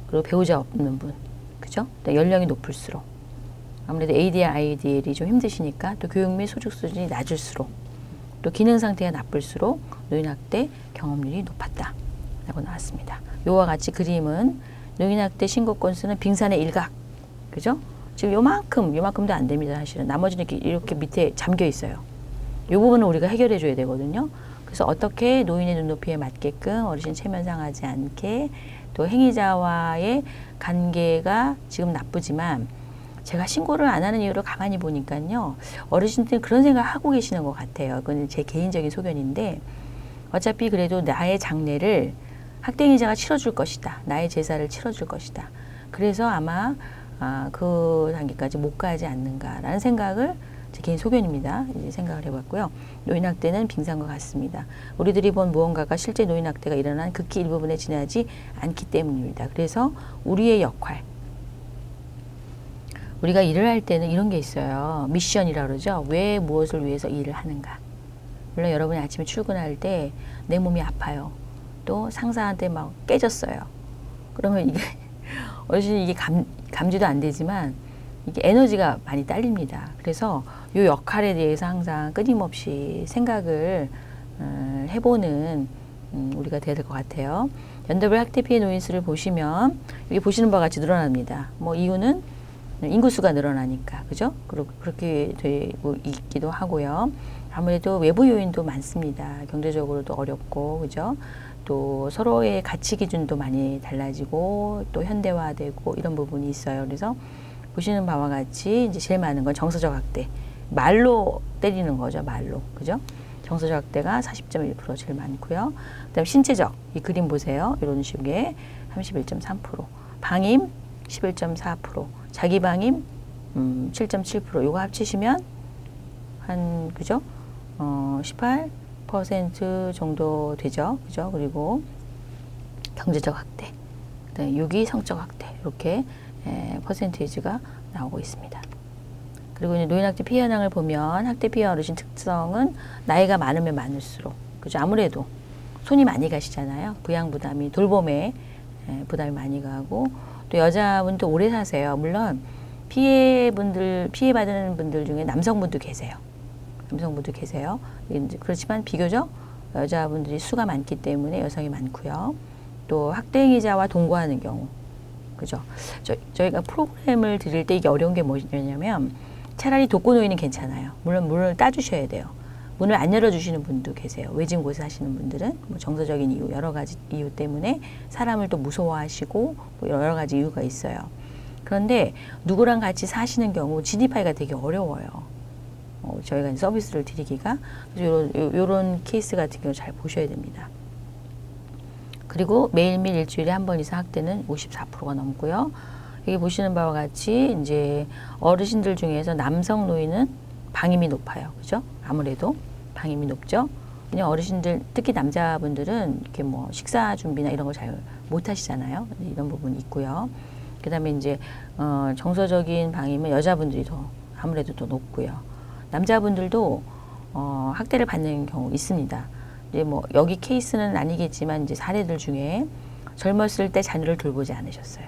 그리고 배우자 없는 분 그죠? 연령이 높을수록 아무래도 ADR, IDL이 좀 힘드시니까 또 교육 및 소득 수준이 낮을수록 또 기능 상태가 나쁠수록 노인학대 경험률이 높았다 라고 나왔습니다. 요와 같이 그림은 노인학대 신고 건수는 빙산의 일각 그죠? 지금 요만큼도 안 됩니다. 사실은 나머지는 이렇게 밑에 잠겨 있어요. 이 부분을 우리가 해결해 줘야 되거든요. 그래서 어떻게 노인의 눈높이에 맞게끔 어르신 체면 상하지 않게 또 행위자와의 관계가 지금 나쁘지만 제가 신고를 안 하는 이유를 가만히 보니까요. 어르신들은 그런 생각을 하고 계시는 것 같아요. 그건 제 개인적인 소견인데 어차피 그래도 나의 장례를 학대행위자가 치러줄 것이다. 나의 제사를 치러줄 것이다. 그래서 아마 그 단계까지 못 가지 않는가라는 생각을 제 개인 소견입니다. 이제 생각을 해봤고요. 노인학대는 빙산과 같습니다. 우리들이 본 무언가가 실제 노인학대가 일어난 극히 일부분에 지나지 않기 때문입니다. 그래서 우리의 역할, 우리가 일을 할 때는 이런 게 있어요. 미션이라고 그러죠. 왜 무엇을 위해서 일을 하는가. 물론 여러분이 아침에 출근할 때 내 몸이 아파요. 또 상사한테 막 깨졌어요. 그러면 이게 어르신이 이게 감지도 안 되지만 이게 에너지가 많이 딸립니다. 그래서 이 역할에 대해서 항상 끊임없이 생각을 해보는 우리가 돼야 될 것 같아요. 연도별 학대 피해 노인 수를 보시면 여기 보시는 바와 같이 늘어납니다. 뭐 이유는 인구수가 늘어나니까 그죠? 그렇게 되고 있기도 하고요. 아무래도 외부 요인도 많습니다. 경제적으로도 어렵고 그죠? 또 서로의 가치 기준도 많이 달라지고 또 현대화되고 이런 부분이 있어요. 그래서 보시는 바와 같이 이제 제일 많은 건 정서적 학대. 말로 때리는 거죠. 말로. 그죠? 정서적 학대가 40.1% 제일 많고요. 그다음에 신체적. 이 그림 보세요. 이런 식의 31.3%. 방임 11.4%. 자기 방임 7.7%. 요거 합치시면 한 그죠? 18% 정도 되죠. 그죠? 그리고 경제적 학대. 그다음에 유기 성적 학대. 이렇게 퍼센테이지가 나오고 있습니다. 그리고 이제 노인학대 피해 현황을 보면 학대 피해 어르신 특성은 나이가 많으면 많을수록 그죠? 아무래도 손이 많이 가시잖아요. 부양 부담이 돌봄에 부담이 많이 가고 또 여자분도 오래 사세요. 물론 피해 받는 분들 중에 남성분도 계세요. 그렇지만 비교적 여자분들이 수가 많기 때문에 여성이 많고요. 또 학대 행위자와 동거하는 경우 그죠? 저희가 프로그램을 드릴 때 이게 어려운 게 뭐냐면 차라리 독거노인은 괜찮아요. 물론 문을 따주셔야 돼요. 문을 안 열어주시는 분도 계세요. 외진 곳에 사시는 분들은 뭐 정서적인 이유, 여러 가지 이유 때문에 사람을 또 무서워하시고 뭐 여러 가지 이유가 있어요. 그런데 누구랑 같이 사시는 경우 진입하기가 되게 어려워요. 저희가 서비스를 드리기가 그래서 이런 케이스 같은 경우 잘 보셔야 됩니다. 그리고 매일매일 일주일에 한 번 이상 학대는 54%가 넘고요. 여기 보시는 바와 같이 이제 어르신들 중에서 남성 노인은 방임이 높아요. 그죠? 아무래도 방임이 높죠. 그냥 어르신들 특히 남자분들은 이렇게 뭐 식사 준비나 이런 걸 잘 못 하시잖아요. 이런 부분이 있고요. 그다음에 이제 정서적인 방임은 여자분들이 아무래도 더 높고요. 남자분들도 학대를 받는 경우 있습니다. 이제 뭐 여기 케이스는 아니겠지만 이제 사례들 중에 젊었을 때 자녀를 돌보지 않으셨어요.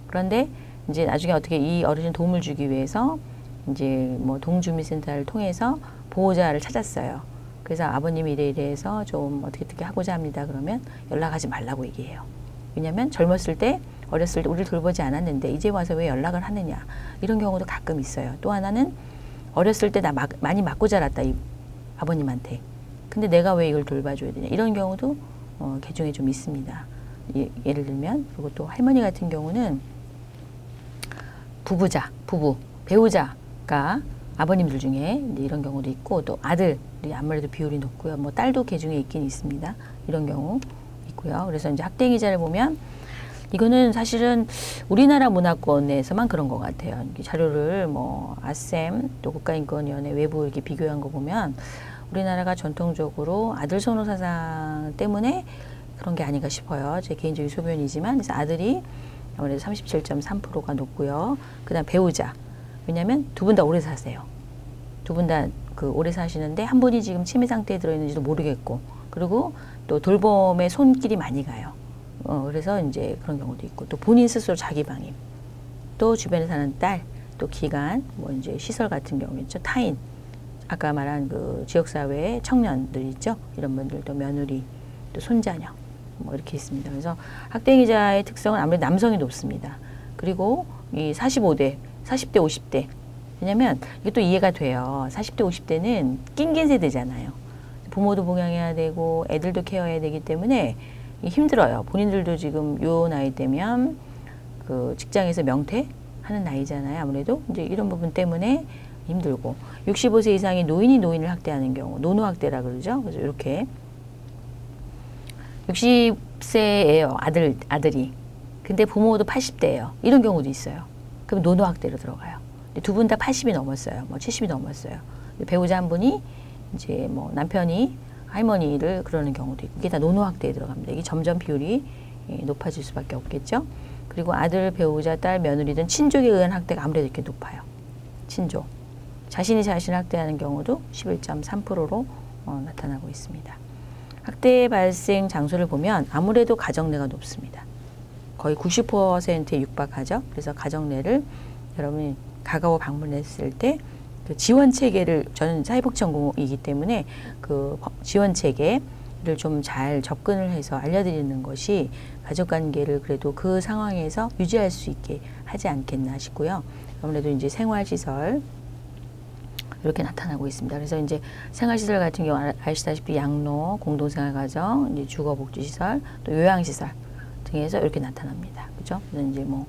그런데 이제 나중에 어떻게 이 어르신 도움을 주기 위해서 이제 뭐 동주민센터를 통해서 보호자를 찾았어요. 그래서 아버님이 이래 해서 좀 어떻게 하고자 합니다. 그러면 연락하지 말라고 얘기해요. 왜냐하면 젊었을 때 어렸을 때 우리를 돌보지 않았는데 이제 와서 왜 연락을 하느냐, 이런 경우도 가끔 있어요. 또 하나는 어렸을 때 나 많이 맞고 자랐다, 이 아버님한테. 근데 내가 왜 이걸 돌봐줘야 되냐, 이런 경우도 개중에 좀 있습니다. 예를 들면, 그리고 또 할머니 같은 경우는 부부, 배우자가 아버님들 중에 이런 경우도 있고, 또 아들이 아무래도 비율이 높고요. 뭐 딸도 개중에 있긴 있습니다. 이런 경우 있고요. 그래서 이제 학대행위자를 보면 이거는 사실은 우리나라 문화권에서만 그런 것 같아요. 자료를 뭐 아셈 또 국가인권위원회 외부 이렇게 비교한 거 보면 우리나라가 전통적으로 아들 선호 사상 때문에 그런 게 아닌가 싶어요. 제 개인적인 소견이지만, 그래서 아들이 아무래도 37.3%가 높고요. 그다음 배우자. 왜냐하면 두 분 다 오래 사세요. 두 분 다 그 오래 사시는데 한 분이 지금 치매 상태에 들어있는지도 모르겠고, 그리고 또 돌봄에 손길이 많이 가요. 그래서 이제 그런 경우도 있고, 또 본인 스스로 자기 방임, 또 주변에 사는 딸, 또 기관, 뭐 이제 시설 같은 경우 있죠. 타인, 아까 말한 그 지역사회 청년들 있죠. 이런 분들, 또 며느리, 또 손자녀, 뭐 이렇게 있습니다. 그래서 학대행위자의 특성은 아무래도 남성이 높습니다. 그리고 이 40대, 50대. 왜냐면 이게 또 이해가 돼요. 40대, 50대는 낑긴 세대잖아요. 부모도 봉양해야 되고 애들도 케어해야 되기 때문에 힘들어요. 본인들도 지금 요 나이 되면 그 직장에서 명퇴하는 나이잖아요. 아무래도 이제 이런 부분 때문에 힘들고, 65세 이상의 노인이 노인을 학대하는 경우, 노노학대라 그러죠. 그래서 이렇게 60세예요. 아들이. 근데 부모도 80대예요. 이런 경우도 있어요. 그럼 노노학대로 들어가요. 두 분 다 80이 넘었어요. 뭐 70이 넘었어요. 배우자 한 분이 이제 뭐 남편이 할머니를 그러는 경우도 있고, 이게 다 노노학대에 들어갑니다. 이게 점점 비율이 높아질 수밖에 없겠죠. 그리고 아들, 배우자, 딸, 며느리든 친족에 의한 학대가 아무래도 이렇게 높아요. 친족. 자신이 자신을 학대하는 경우도 11.3%로 나타나고 있습니다. 학대 발생 장소를 보면 아무래도 가정 내가 높습니다. 거의 90%에 육박하죠. 그래서 가정 내를 여러분이 가까워 방문했을 때 그 지원 체계를, 저는 사회복 전공이기 때문에 그 지원 체계를 좀 잘 접근을 해서 알려드리는 것이 가족 관계를 그래도 그 상황에서 유지할 수 있게 하지 않겠나 싶고요. 아무래도 이제 생활시설 이렇게 나타나고 있습니다. 그래서 이제 생활시설 같은 경우 아시다시피 양로, 공동생활가정, 이제 주거복지시설, 또 요양시설 등에서 이렇게 나타납니다. 그죠? 그래서 이제 뭐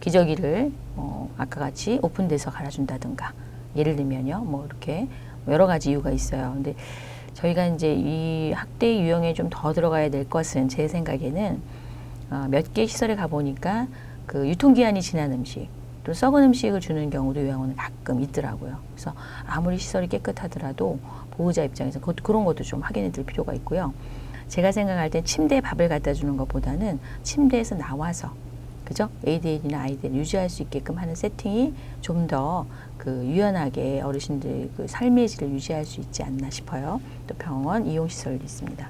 기저귀를 아까 같이 오픈돼서 갈아준다든가, 예를 들면요, 뭐 이렇게 여러 가지 이유가 있어요. 근데 저희가 이제 이 학대 유형에 좀 더 들어가야 될 것은, 제 생각에는 몇 개 시설에 가보니까 그 유통기한이 지난 음식, 또 썩은 음식을 주는 경우도 요양원에 가끔 있더라고요. 그래서 아무리 시설이 깨끗하더라도 보호자 입장에서 그런 것도 좀 확인해 둘 필요가 있고요. 제가 생각할 땐 침대에 밥을 갖다 주는 것보다는 침대에서 나와서, 그죠? ADL이나 IDL 유지할 수 있게끔 하는 세팅이 좀 더 그 유연하게 어르신들 그 삶의 질을 유지할 수 있지 않나 싶어요. 또 병원 이용시설도 있습니다.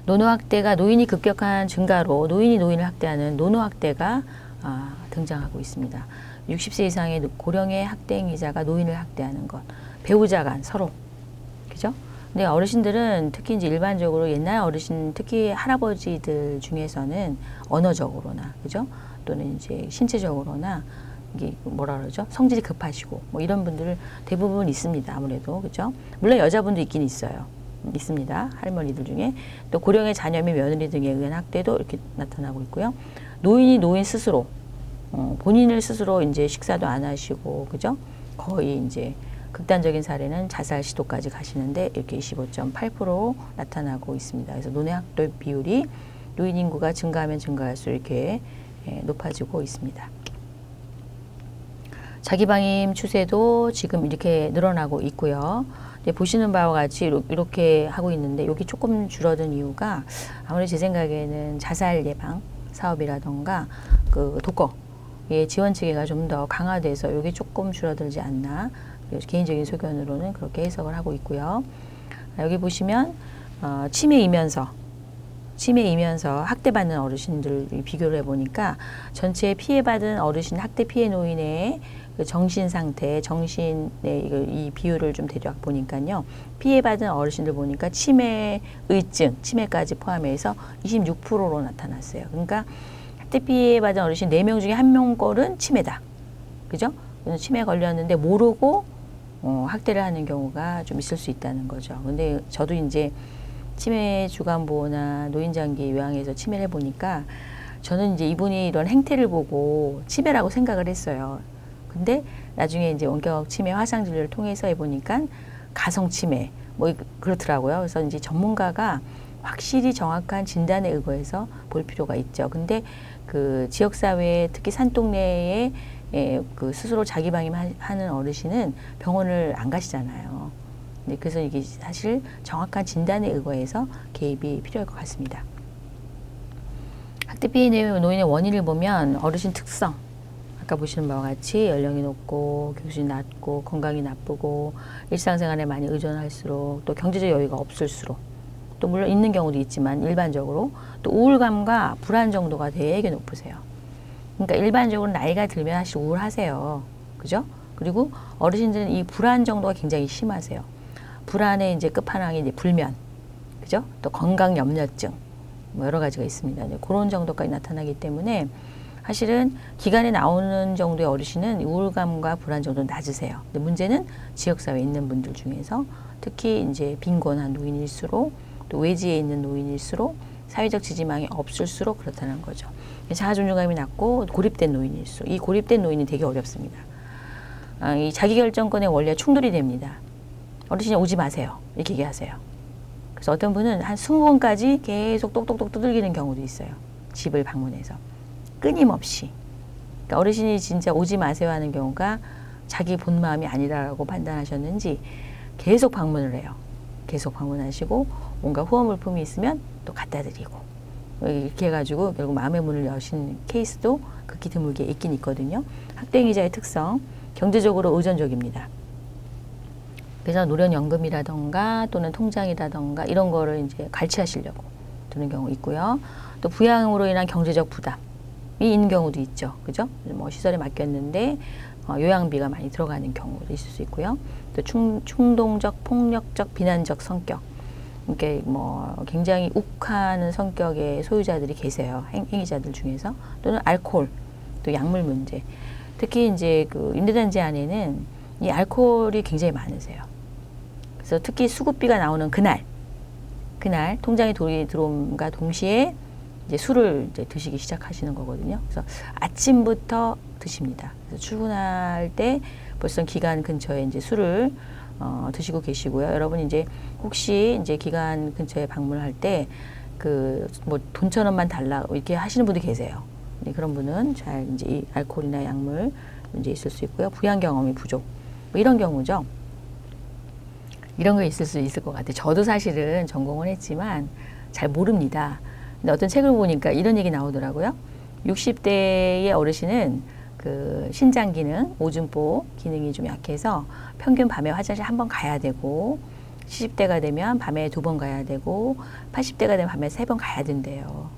노노학대가 노인이 급격한 증가로 노인이 노인을 학대하는 노노학대가 등장하고 있습니다. 60세 이상의 고령의 학대행위자가 노인을 학대하는 것, 배우자 간 서로, 그죠? 근데 어르신들은 특히 이제 일반적으로 옛날 어르신, 특히 할아버지들 중에서는 언어적으로나, 그죠? 또는 이제 신체적으로나 이게 뭐라 그러죠? 성질이 급하시고 뭐 이런 분들 대부분 있습니다. 아무래도, 그죠? 물론 여자분도 있긴 있어요. 있습니다. 할머니들 중에. 또 고령의 자녀 및 며느리 등에 의한 학대도 이렇게 나타나고 있고요. 노인이 노인 스스로 본인을 스스로 이제 식사도 안 하시고, 그죠? 거의 이제 극단적인 사례는 자살 시도까지 가시는데 이렇게 25.8% 나타나고 있습니다. 그래서 노인학대 비율이 노인 인구가 증가하면 증가할수록 이렇게 높아지고 있습니다. 자기방임 추세도 지금 이렇게 늘어나고 있고요. 보시는 바와 같이 이렇게 하고 있는데, 여기 조금 줄어든 이유가 아무래도 제 생각에는 자살 예방 사업이라던가 그 독거의 지원 체계가 좀 더 강화돼서 이게 조금 줄어들지 않나, 개인적인 소견으로는 그렇게 해석을 하고 있고요. 여기 보시면 치매이면서 학대받는 어르신들 비교를 해보니까 전체 피해받은 어르신, 학대 피해 노인의 그 정신 상태, 정신의 이 비율을 좀 대략 보니까요. 피해받은 어르신들 보니까 치매의증, 치매까지 포함해서 26%로 나타났어요. 그러니까 학대 피해받은 어르신 4명 중에 1명 꼴은 치매다. 그죠? 치매 걸렸는데 모르고 학대를 하는 경우가 좀 있을 수 있다는 거죠. 근데 저도 이제 치매 주간보호나 노인장기 요양에서 치매를 해보니까 저는 이제 이분이 이런 행태를 보고 치매라고 생각을 했어요. 근데 나중에 이제 원격 치매 화상 진료를 통해서 해보니까 가성 치매 뭐 그렇더라고요. 그래서 이제 전문가가 확실히 정확한 진단에 의거해서 볼 필요가 있죠. 근데 그 지역사회 특히 산동네에 그 스스로 자기 방임하는 어르신은 병원을 안 가시잖아요. 그래서 이게 사실 정확한 진단에 의거해서 개입이 필요할 것 같습니다. 학대 피해 노인의 원인을 보면 어르신 특성, 아까 보시는 바와 같이 연령이 높고 교수이 낮고 건강이 나쁘고 일상생활에 많이 의존할수록 또 경제적 여유가 없을수록 또 물론 있는 경우도 있지만 일반적으로 또 우울감과 불안 정도가 되게 높으세요. 그러니까 일반적으로 나이가 들면 사실 우울하세요. 그죠? 그리고 어르신들은 이 불안 정도가 굉장히 심하세요. 불안의 이제 끝판왕이 이제 불면, 그죠? 또 건강 염려증, 뭐 여러 가지가 있습니다. 이제 그런 정도까지 나타나기 때문에 사실은 기간에 나오는 정도의 어르신은 우울감과 불안 정도는 낮으세요. 근데 문제는 지역사회에 있는 분들 중에서 특히 이제 빈곤한 노인일수록 또 외지에 있는 노인일수록 사회적 지지망이 없을수록 그렇다는 거죠. 자아존중감이 낮고 고립된 노인일수록 이 고립된 노인이 되게 어렵습니다. 이 자기결정권에 원래 충돌이 됩니다. 어르신이 오지 마세요. 이렇게 얘기하세요. 그래서 어떤 분은 한 20번까지 계속 똑똑똑 두들기는 경우도 있어요. 집을 방문해서. 끊임없이. 그러니까 어르신이 진짜 오지 마세요 하는 경우가 자기 본 마음이 아니라고 판단하셨는지 계속 방문을 해요. 계속 방문하시고 뭔가 후원물품이 있으면 또 갖다 드리고 이렇게 해가지고 결국 마음의 문을 여신 케이스도 극히 드물게 있긴 있거든요. 학대행위자의 특성, 경제적으로 의존적입니다. 그래서 노령연금이라던가 또는 통장이라던가 이런 거를 이제 갈취하시려고 드는 경우 있고요. 또 부양으로 인한 경제적 부담이 있는 경우도 있죠. 그죠? 뭐 시설에 맡겼는데 요양비가 많이 들어가는 경우도 있을 수 있고요. 또 충동적, 폭력적, 비난적 성격. 이렇게 뭐 굉장히 욱하는 성격의 소유자들이 계세요. 행위자들 중에서. 또는 알코올, 또 약물 문제. 특히 이제 그 임대단지 안에는 이 알코올이 굉장히 많으세요. 그래서 특히 수급비가 나오는 그날 통장에 돈이 들어옴과 동시에 이제 술을 이제 드시기 시작하시는 거거든요. 그래서 아침부터 드십니다. 그래서 출근할 때 벌써 기관 근처에 이제 술을 드시고 계시고요. 여러분 이제 혹시 이제 기관 근처에 방문할 때 그 뭐 돈 1,000원만 달라 이렇게 하시는 분도 계세요. 그런 분은 잘 이제 이 알코올이나 약물 문제 있을 수 있고요. 부양 경험이 부족. 뭐 이런 경우죠. 이런 거 있을 수 있을 것 같아요. 저도 사실은 전공을 했지만 잘 모릅니다. 근데 어떤 책을 보니까 이런 얘기 나오더라고요. 60대의 어르신은 그 신장 기능, 오줌보 기능이 좀 약해서 평균 밤에 화장실 1번 가야 되고 70대가 되면 밤에 2번 가야 되고 80대가 되면 밤에 3번 가야 된대요.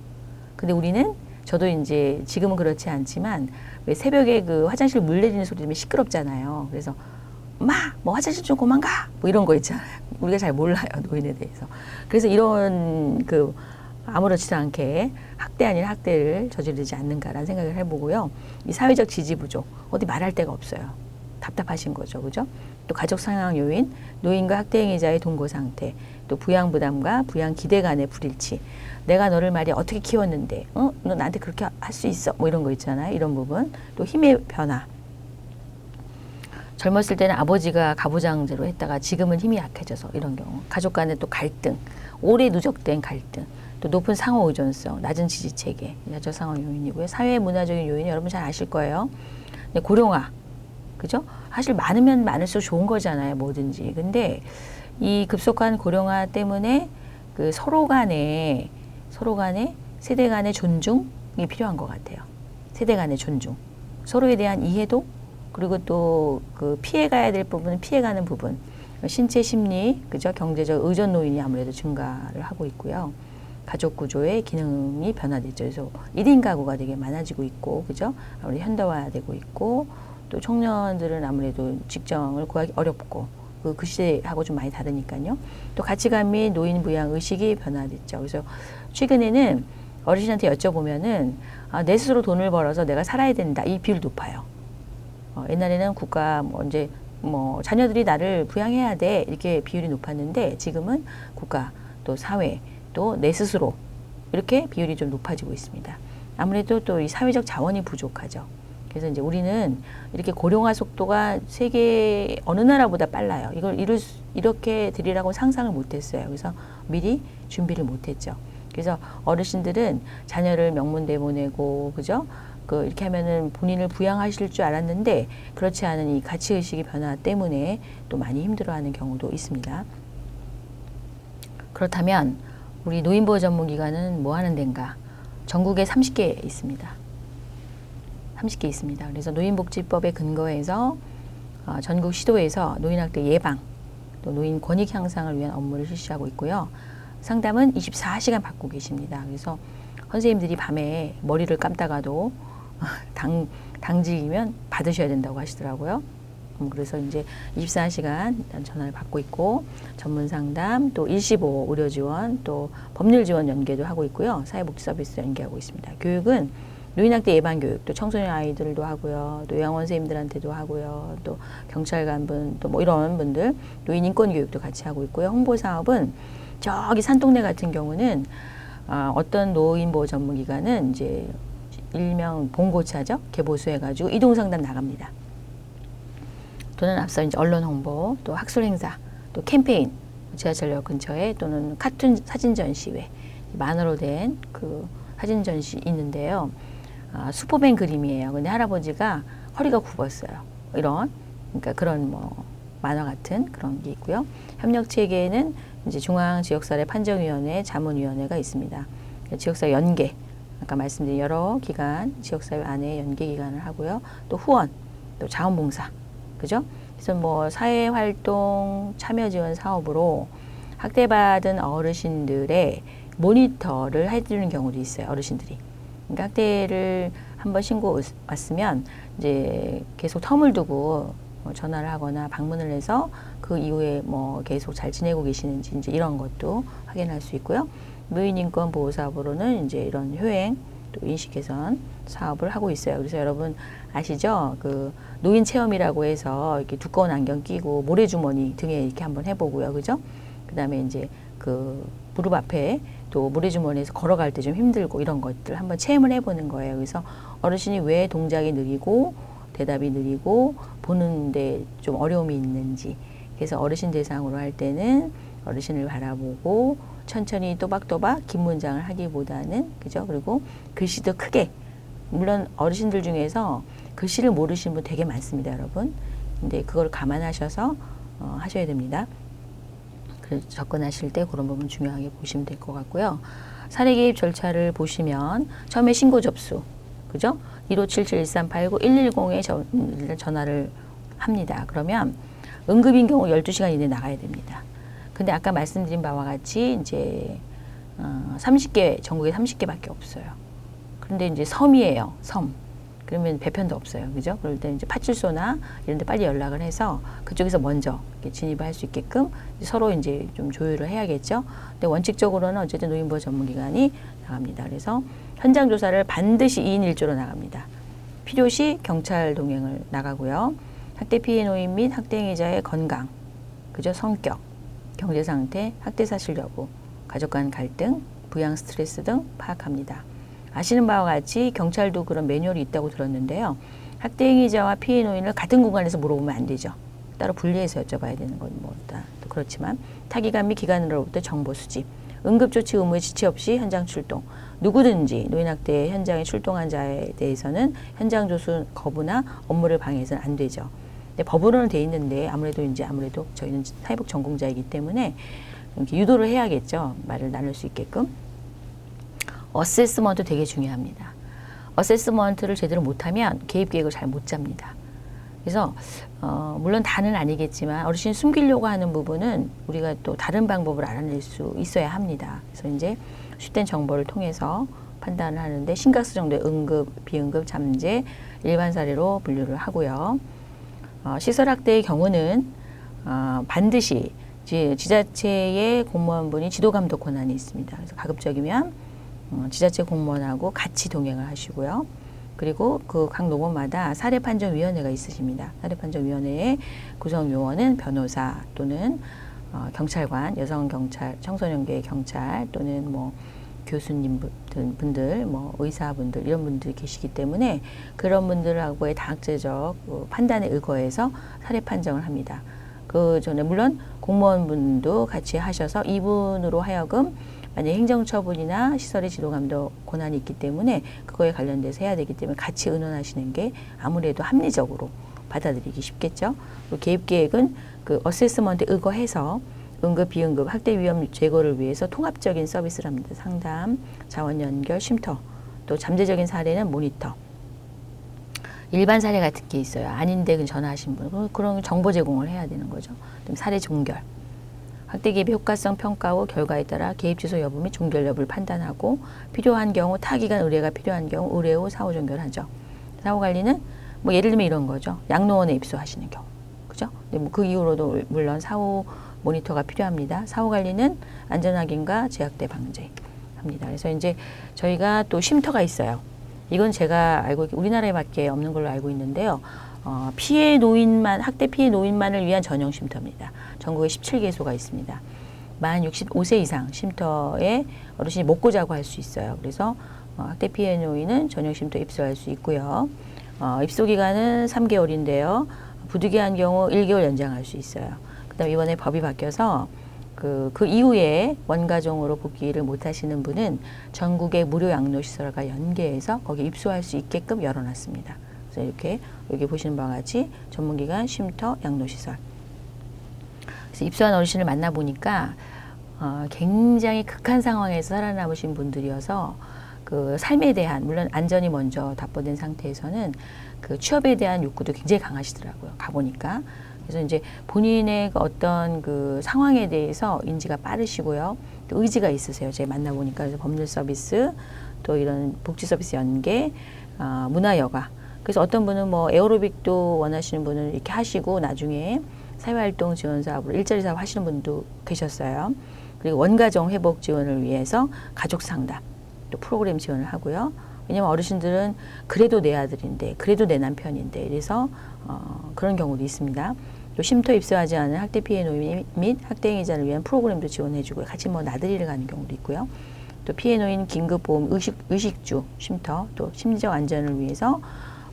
근데 우리는 저도 이제 지금은 그렇지 않지만 왜 새벽에 그 화장실 물 내리는 소리 들으면 시끄럽잖아요. 그래서 뭐 화장실 좀 그만 가! 뭐 이런 거 있잖아요. 우리가 잘 몰라요, 노인에 대해서. 그래서 이런 그 아무렇지도 않게 학대 아닌 학대를 저지르지 않는가라는 생각을 해보고요. 이 사회적 지지 부족, 어디 말할 데가 없어요. 답답하신 거죠, 그죠? 또 가족 상황 요인, 노인과 학대 행위자의 동거 상태, 또 부양 부담과 부양 기대 간의 불일치. 내가 너를 말이야 어떻게 키웠는데, 너 나한테 그렇게 할 수 있어? 뭐 이런 거 있잖아요. 이런 부분. 또 힘의 변화. 젊었을 때는 아버지가 가부장제로 했다가 지금은 힘이 약해져서 이런 경우. 가족 간의 또 갈등, 오래 누적된 갈등, 또 높은 상호 의존성, 낮은 지지체계, 야적 상황 요인이고요. 사회 문화적인 요인이 여러분 잘 아실 거예요. 고령화, 그죠? 사실 많으면 많을수록 좋은 거잖아요, 뭐든지. 근데 이 급속한 고령화 때문에 그 서로 간에 세대 간의 존중이 필요한 것 같아요. 세대 간의 존중, 서로에 대한 이해도, 그리고 또 그 피해가야 될 부분은 피해가는 부분, 신체 심리, 그죠? 경제적 의존 노인이 아무래도 증가를 하고 있고요. 가족 구조의 기능이 변화됐죠. 그래서 1인 가구가 되게 많아지고 있고, 그죠? 아무래도 현대화되고 있고, 또 청년들은 아무래도 직장을 구하기 어렵고, 그 시대하고 좀 많이 다르니까요. 또 가치관 및 노인 부양 의식이 변화됐죠. 그래서 최근에는 어르신한테 여쭤보면은 내 스스로 돈을 벌어서 내가 살아야 된다. 이 비율 높아요. 옛날에는 국가 이제 자녀들이 나를 부양해야 돼 이렇게 비율이 높았는데 지금은 국가 또 사회 또 내 스스로 이렇게 비율이 좀 높아지고 있습니다. 아무래도 또 이 사회적 자원이 부족하죠. 그래서 이제 우리는 이렇게 고령화 속도가 세계 어느 나라보다 빨라요. 이걸 이렇게 되리라고 상상을 못했어요. 그래서 미리 준비를 못했죠. 그래서 어르신들은 자녀를 명문대 보내고, 그죠? 이렇게 하면은 본인을 부양하실 줄 알았는데 그렇지 않은 이 가치의식의 변화 때문에 또 많이 힘들어하는 경우도 있습니다. 그렇다면 우리 노인보호 전문기관은 뭐 하는 데인가? 전국에 30개 있습니다. 30개 있습니다. 그래서 노인복지법에 근거해서 전국 시도에서 노인학대 예방, 또 노인 권익 향상을 위한 업무를 실시하고 있고요. 상담은 24시간 받고 계십니다. 그래서 선생님들이 밤에 머리를 감다가도 당직이면 받으셔야 된다고 하시더라고요. 그래서 이제 24시간 전화를 받고 있고 전문 상담, 또 일시보호 의료 지원, 또 법률 지원 연계도 하고 있고요. 사회복지 서비스 연계하고 있습니다. 교육은 노인학대 예방 교육, 또 청소년 아이들도 하고요. 또 요양원 선생님들한테도 하고요. 또 경찰관분, 또 뭐 이런 분들 노인 인권 교육도 같이 하고 있고요. 홍보 사업은 저기 산동네 같은 경우는 어떤 노인보호 전문기관은 이제 일명 봉고차죠. 개보수해가지고 이동상담 나갑니다. 또는 앞서 이제 언론 홍보, 또 학술 행사, 또 캠페인, 지하철역 근처에 또는 카툰 사진 전시회, 만화로 된 그 사진 전시 있는데요. 수포맨 그림이에요. 근데 할아버지가 허리가 굽었어요. 그러니까 그런 만화 같은 그런 게 있고요. 협력 체계에는 이제 중앙지역사회 판정위원회, 자문위원회가 있습니다. 지역사회 연계, 아까 말씀드린 여러 기관, 지역사회 안에 연계 기관을 하고요. 또 후원, 또 자원봉사, 그죠? 그래서 사회활동 참여 지원 사업으로 학대받은 어르신들의 모니터를 해주는 경우도 있어요. 어르신들이. 그러니까 학대를 한번 신고 왔으면 이제 계속 텀을 두고 전화를 하거나 방문을 해서 그 이후에 계속 잘 지내고 계시는지 이제 이런 것도 확인할 수 있고요. 노인인권 보호 사업으로는 이제 이런 효행 또 인식 개선 사업을 하고 있어요. 그래서 여러분 아시죠? 그 노인 체험이라고 해서 이렇게 두꺼운 안경 끼고 모래주머니 등에 이렇게 한번 해보고요. 그죠? 그 다음에 이제 그 무릎 앞에 또 모래주머니에서 걸어갈 때 좀 힘들고 이런 것들 한번 체험을 해보는 거예요. 그래서 어르신이 왜 동작이 느리고 대답이 느리고 보는데 좀 어려움이 있는지, 그래서 어르신 대상으로 할 때는 어르신을 바라보고 천천히 또박또박 긴 문장을 하기보다는, 그죠? 그리고 글씨도 크게, 물론 어르신들 중에서 글씨를 모르시는 분 되게 많습니다, 여러분. 근데 그걸 감안하셔서 하셔야 됩니다. 그래서 접근하실 때 그런 부분 중요하게 보시면 될 것 같고요. 사례 개입 절차를 보시면 처음에 신고 접수, 그죠? 1577-1389-110에 전화를 합니다. 그러면 응급인 경우 12시간 이내에 나가야 됩니다. 근데 아까 말씀드린 바와 같이 이제 30개, 전국에 30개밖에 없어요. 그런데 이제 섬이에요, 섬. 그러면 배편도 없어요. 그죠? 그럴 때 이제 파출소나 이런 데 빨리 연락을 해서 그쪽에서 먼저 이렇게 진입을 할 수 있게끔 서로 이제 좀 조율을 해야겠죠. 근데 원칙적으로는 어쨌든 노인보호 전문기관이 나갑니다. 그래서 현장 조사를 반드시 2인 1조로 나갑니다. 필요시 경찰 동행을 나가고요. 학대 피해 노인 및 학대 행위자의 건강, 그죠? 성격, 경제 상태, 학대 사실 여부, 가족 간 갈등, 부양 스트레스 등 파악합니다. 아시는 바와 같이 경찰도 그런 매뉴얼이 있다고 들었는데요. 학대 행위자와 피해 노인을 같은 공간에서 물어보면 안 되죠. 따로 분리해서 여쭤봐야 되는 건 또 그렇지만 타기관 및 기관으로부터 정보 수집, 응급조치 의무에 지체 없이 현장 출동, 누구든지 노인학대 현장에 출동한 자에 대해서는 현장 조수 거부나 업무를 방해해서는 안 되죠. 근데 법으로는 돼 있는데 아무래도 저희는 사회복 전공자이기 때문에 이렇게 유도를 해야겠죠. 말을 나눌 수 있게끔. 어세스먼트 되게 중요합니다. 어세스먼트를 제대로 못하면 개입 계획을 잘 못 잡니다. 그래서 물론 다는 아니겠지만 어르신 숨기려고 하는 부분은 우리가 또 다른 방법을 알아낼 수 있어야 합니다. 그래서 이제 수집된 정보를 통해서 판단을 하는데 심각수 정도의 응급, 비응급, 잠재, 일반 사례로 분류를 하고요. 시설학대의 경우는 반드시 지자체의 공무원분이 지도감독 권한이 있습니다. 그래서 가급적이면 지자체 공무원하고 같이 동행을 하시고요. 그리고 그 각 노원마다 사례판정위원회가 있으십니다. 사례판정위원회의 구성요원은 변호사 또는 경찰관, 여성경찰, 청소년계 경찰 또는 뭐 교수님 분들, 뭐 의사분들 이런 분들이 계시기 때문에 그런 분들하고의 다학제적 판단에 의거해서 사례 판정을 합니다. 그 전에 물론 공무원분도 같이 하셔서 이분으로 하여금 만약 행정처분이나 시설의 지도감독 권한이 있기 때문에 그거에 관련돼서 해야 되기 때문에 같이 의논하시는 게 아무래도 합리적으로 받아들이기 쉽겠죠. 개입계획은 그 어세스먼트에 의거해서 응급, 비응급, 학대 위험 제거를 위해서 통합적인 서비스를 합니다. 상담, 자원 연결, 쉼터, 또 잠재적인 사례는 모니터. 일반 사례 같은 게 있어요. 아닌데 전화하신 분, 그런 정보 제공을 해야 되는 거죠. 사례 종결. 학대 개입의 효과성 평가 후 결과에 따라 개입 취소 여부 및 종결 여부를 판단하고 필요한 경우 타기간 의뢰가 필요한 경우 의뢰 후 사후 종결하죠. 사후 관리는 뭐 예를 들면 이런 거죠. 양로원에 입소하시는 경우, 그죠? 근데 뭐 그 이후로도 물론 사후 모니터가 필요합니다. 사후 관리는 안전 확인과 재학대 방지합니다. 그래서 이제 저희가 또 쉼터가 있어요. 이건 제가 알고 우리나라에밖에 없는 걸로 알고 있는데요. 피해 노인만 학대 피해 노인만을 위한 전용 쉼터입니다. 전국에 17개소가 있습니다. 만 65세 이상 쉼터에 어르신이 먹고 자고 할 수 있어요. 그래서 학대 피해 노인은 전용 쉼터 입소할 수 있고요. 입소 기간은 3개월인데요. 부득이한 경우 1개월 연장할 수 있어요. 그다음 이번에 법이 바뀌어서 그 이후에 원가정으로 복귀를 못 하시는 분은 전국의 무료 양로시설과 연계해서 거기 입소할 수 있게끔 열어놨습니다. 그래서 이렇게 여기 보시는 바와 같이 전문기관, 쉼터, 양로시설. 그래서 입소한 어르신을 만나보니까 굉장히 극한 상황에서 살아남으신 분들이어서 그 삶에 대한 물론 안전이 먼저 답보된 상태에서는 그 취업에 대한 욕구도 굉장히 강하시더라고요. 가보니까. 그래서 이제 본인의 어떤 그 상황에 대해서 인지가 빠르시고요. 또 의지가 있으세요. 제가 만나보니까. 그래서 법률 서비스, 또 이런 복지 서비스 연계, 문화여가. 그래서 어떤 분은 뭐 에어로빅도 원하시는 분은 이렇게 하시고 나중에 사회활동 지원 사업으로 일자리 사업 하시는 분도 계셨어요. 그리고 원가정 회복 지원을 위해서 가족 상담, 또 프로그램 지원을 하고요. 왜냐면 어르신들은 그래도 내 아들인데, 그래도 내 남편인데, 이래서 그런 경우도 있습니다. 또 쉼터 입소하지 않은 학대 피해 노인 및 학대 행위자를 위한 프로그램도 지원해주고 같이 뭐 나들이를 가는 경우도 있고요. 또 피해 노인 긴급보험 의식주 쉼터, 또 심리적 안전을 위해서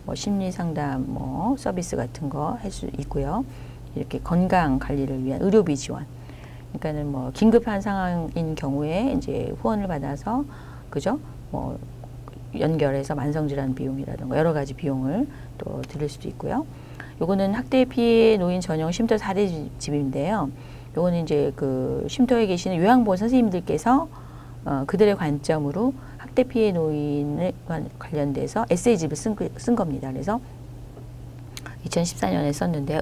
뭐 심리 상담 뭐 서비스 같은 거 할 수 있고요. 이렇게 건강 관리를 위한 의료비 지원. 그러니까는 뭐 긴급한 상황인 경우에 이제 후원을 받아서 그죠? 뭐 연결해서 만성질환 비용이라든가 여러 가지 비용을 또 들을 수도 있고요. 요거는 학대 피해 노인 전용 쉼터 사례집인데요. 요거는 이제 그 쉼터에 계시는 요양보호 선생님들께서 그들의 관점으로 학대 피해 노인에 관련돼서 에세이집을 쓴 겁니다. 그래서 2014년에 썼는데요.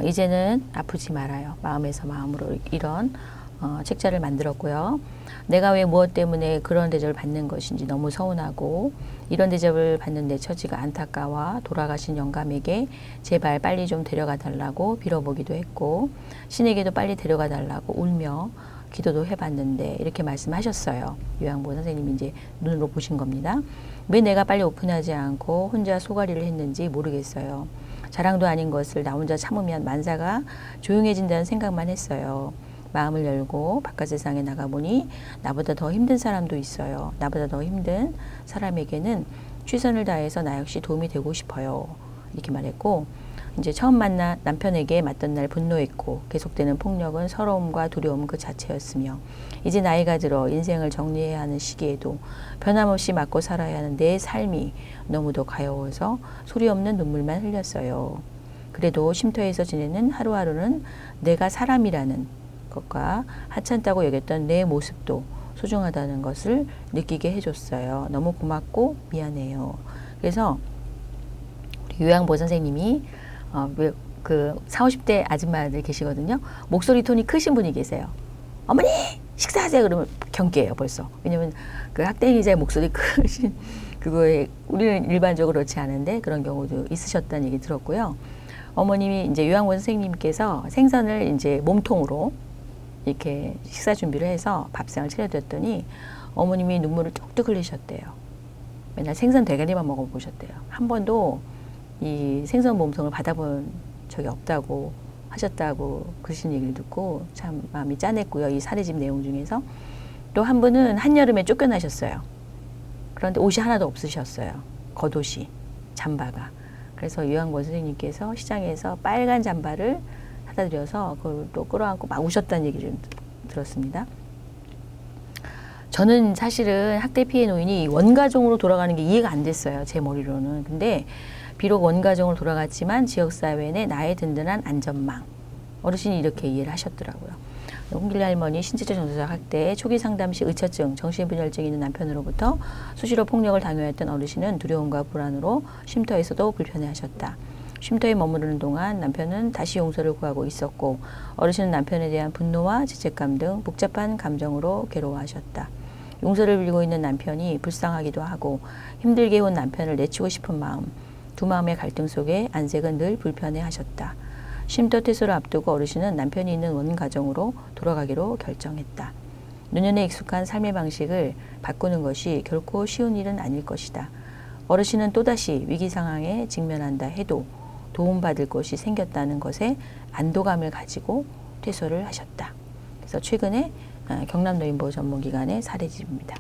이제는 아프지 말아요. 마음에서 마음으로 이런 책자를 만들었고요. 내가 왜 무엇 때문에 그런 대접을 받는 것인지 너무 서운하고 이런 대접을 받는 내 처지가 안타까워 돌아가신 영감에게 제발 빨리 좀 데려가 달라고 빌어보기도 했고 신에게도 빨리 데려가 달라고 울며 기도도 해봤는데 이렇게 말씀하셨어요. 요양보호 선생님이 이제 눈으로 보신 겁니다. 왜 내가 빨리 오픈하지 않고 혼자 소가리를 했는지 모르겠어요. 자랑도 아닌 것을 나 혼자 참으면 만사가 조용해진다는 생각만 했어요. 마음을 열고 바깥 세상에 나가보니 나보다 더 힘든 사람도 있어요. 나보다 더 힘든 사람에게는 최선을 다해서 나 역시 도움이 되고 싶어요. 이렇게 말했고 이제 처음 만난 남편에게 맞던 날 분노했고 계속되는 폭력은 서러움과 두려움 그 자체였으며 이제 나이가 들어 인생을 정리해야 하는 시기에도 변함없이 맞고 살아야 하는 내 삶이 너무도 가여워서 소리 없는 눈물만 흘렸어요. 그래도 쉼터에서 지내는 하루하루는 내가 사람이라는 것과 하찮다고 여겼던 내 모습도 소중하다는 것을 느끼게 해줬어요. 너무 고맙고 미안해요. 그래서 우리 요양보호 선생님이 그 40, 50대 아줌마들 계시거든요. 목소리 톤이 크신 분이 계세요. 어머니 식사하세요 그러면 경계해요 벌써. 왜냐면 그 학대행위자의 목소리 크신 그거에 우리는 일반적으로 그렇지 않은데 그런 경우도 있으셨다는 얘기 들었고요. 어머님이 이제 요양원 선생님께서 생선을 이제 몸통으로 이렇게 식사 준비를 해서 밥상을 차려드렸더니 어머님이 눈물을 뚝뚝 흘리셨대요. 맨날 생선 대가리만 먹어보셨대요. 한 번도 이 생선 몸통을 받아본 적이 없다고 하셨다고 그러신 얘기를 듣고 참 마음이 짠했고요. 이 사례집 내용 중에서 또 한 분은 한여름에 쫓겨나셨어요. 그런데 옷이 하나도 없으셨어요. 겉옷이, 잠바가. 그래서 요양원 선생님께서 시장에서 빨간 잠바를 사다 드려서 그걸 또 끌어안고 막 우셨다는 얘기를 들었습니다. 저는 사실은 학대 피해 노인이 원가정으로 돌아가는 게 이해가 안 됐어요. 제 머리로는. 근데 비록 원가정으로 돌아갔지만 지역사회 내 나의 든든한 안전망. 어르신이 이렇게 이해를 하셨더라고요. 홍길래 할머니 신체적 정서적 학대, 초기 상담 시 의처증, 정신분열증이 있는 남편으로부터 수시로 폭력을 당해왔던 어르신은 두려움과 불안으로 쉼터에서도 불편해하셨다. 쉼터에 머무르는 동안 남편은 다시 용서를 구하고 있었고 어르신은 남편에 대한 분노와 죄책감 등 복잡한 감정으로 괴로워하셨다. 용서를 빌고 있는 남편이 불쌍하기도 하고 힘들게 온 남편을 내치고 싶은 마음, 두 마음의 갈등 속에 안색은 늘 불편해하셨다. 쉼터 퇴소를 앞두고 어르신은 남편이 있는 원가정으로 돌아가기로 결정했다. 노년에 익숙한 삶의 방식을 바꾸는 것이 결코 쉬운 일은 아닐 것이다. 어르신은 또다시 위기 상황에 직면한다 해도 도움받을 것이 생겼다는 것에 안도감을 가지고 퇴소를 하셨다. 그래서 최근에 경남노인보호 전문기관의 사례집입니다.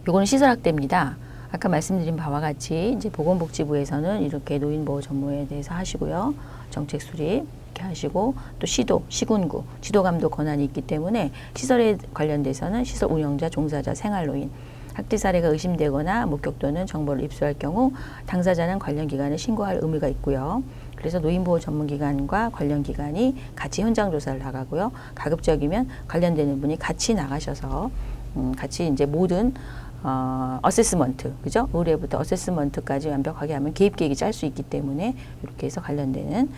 요거는 시설학대입니다. 아까 말씀드린 바와 같이 이제 보건복지부에서는 이렇게 노인보호 전문에 대해서 하시고요. 정책 수립 이렇게 하시고 또 시도, 시군구, 지도감독 권한이 있기 때문에 시설에 관련돼서는 시설 운영자, 종사자, 생활노인, 학대 사례가 의심되거나 목격 또는 정보를 입수할 경우 당사자는 관련 기관에 신고할 의무가 있고요. 그래서 노인보호 전문기관과 관련 기관이 같이 현장 조사를 나가고요. 가급적이면 관련되는 분이 같이 나가셔서 같이 이제 모든 어세스먼트, 그죠? 의뢰부터 어세스먼트까지 완벽하게 하면 개입 계획이 짤 수 있기 때문에 이렇게 해서 관련되는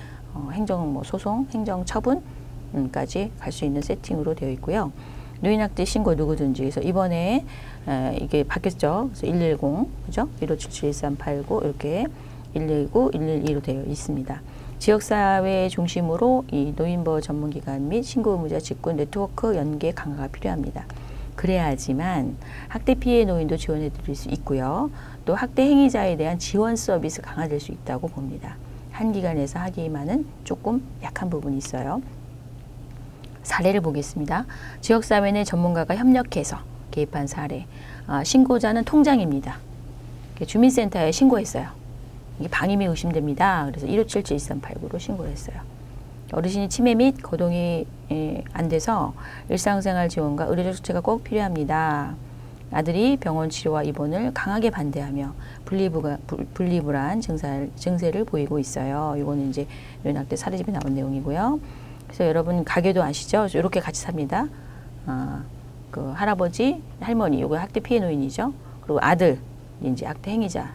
행정 소송, 행정 처분까지 갈 수 있는 세팅으로 되어 있고요. 노인학대 신고 누구든지 그래서 이번에 이게 바뀌었죠. 그래서 110, 그죠? 1577-1389 이렇게 119, 112로 되어 있습니다. 지역사회 중심으로 이 노인보호 전문기관 및 신고 의무자 직군 네트워크 연계 강화가 필요합니다. 그래야지만 학대 피해 노인도 지원해 드릴 수 있고요. 또 학대 행위자에 대한 지원 서비스 강화될 수 있다고 봅니다. 한 기관에서 하기만은 조금 약한 부분이 있어요. 사례를 보겠습니다. 지역사회 내 전문가가 협력해서 개입한 사례. 신고자는 통장입니다. 주민센터에 신고했어요. 이게 방임이 의심됩니다. 그래서 1577-1389로 신고를 했어요. 어르신이 치매 및 거동이 안 돼서 일상생활 지원과 의료적 조치가 꼭 필요합니다. 아들이 병원 치료와 입원을 강하게 반대하며 분리불안 증세를 보이고 있어요. 이거는 이제 노인학대 사례집에 나온 내용이고요. 그래서 여러분 가게도 아시죠? 이렇게 같이 삽니다. 그 할아버지, 할머니, 이거 학대 피해 노인이죠. 그리고 아들, 이제 학대 행위자,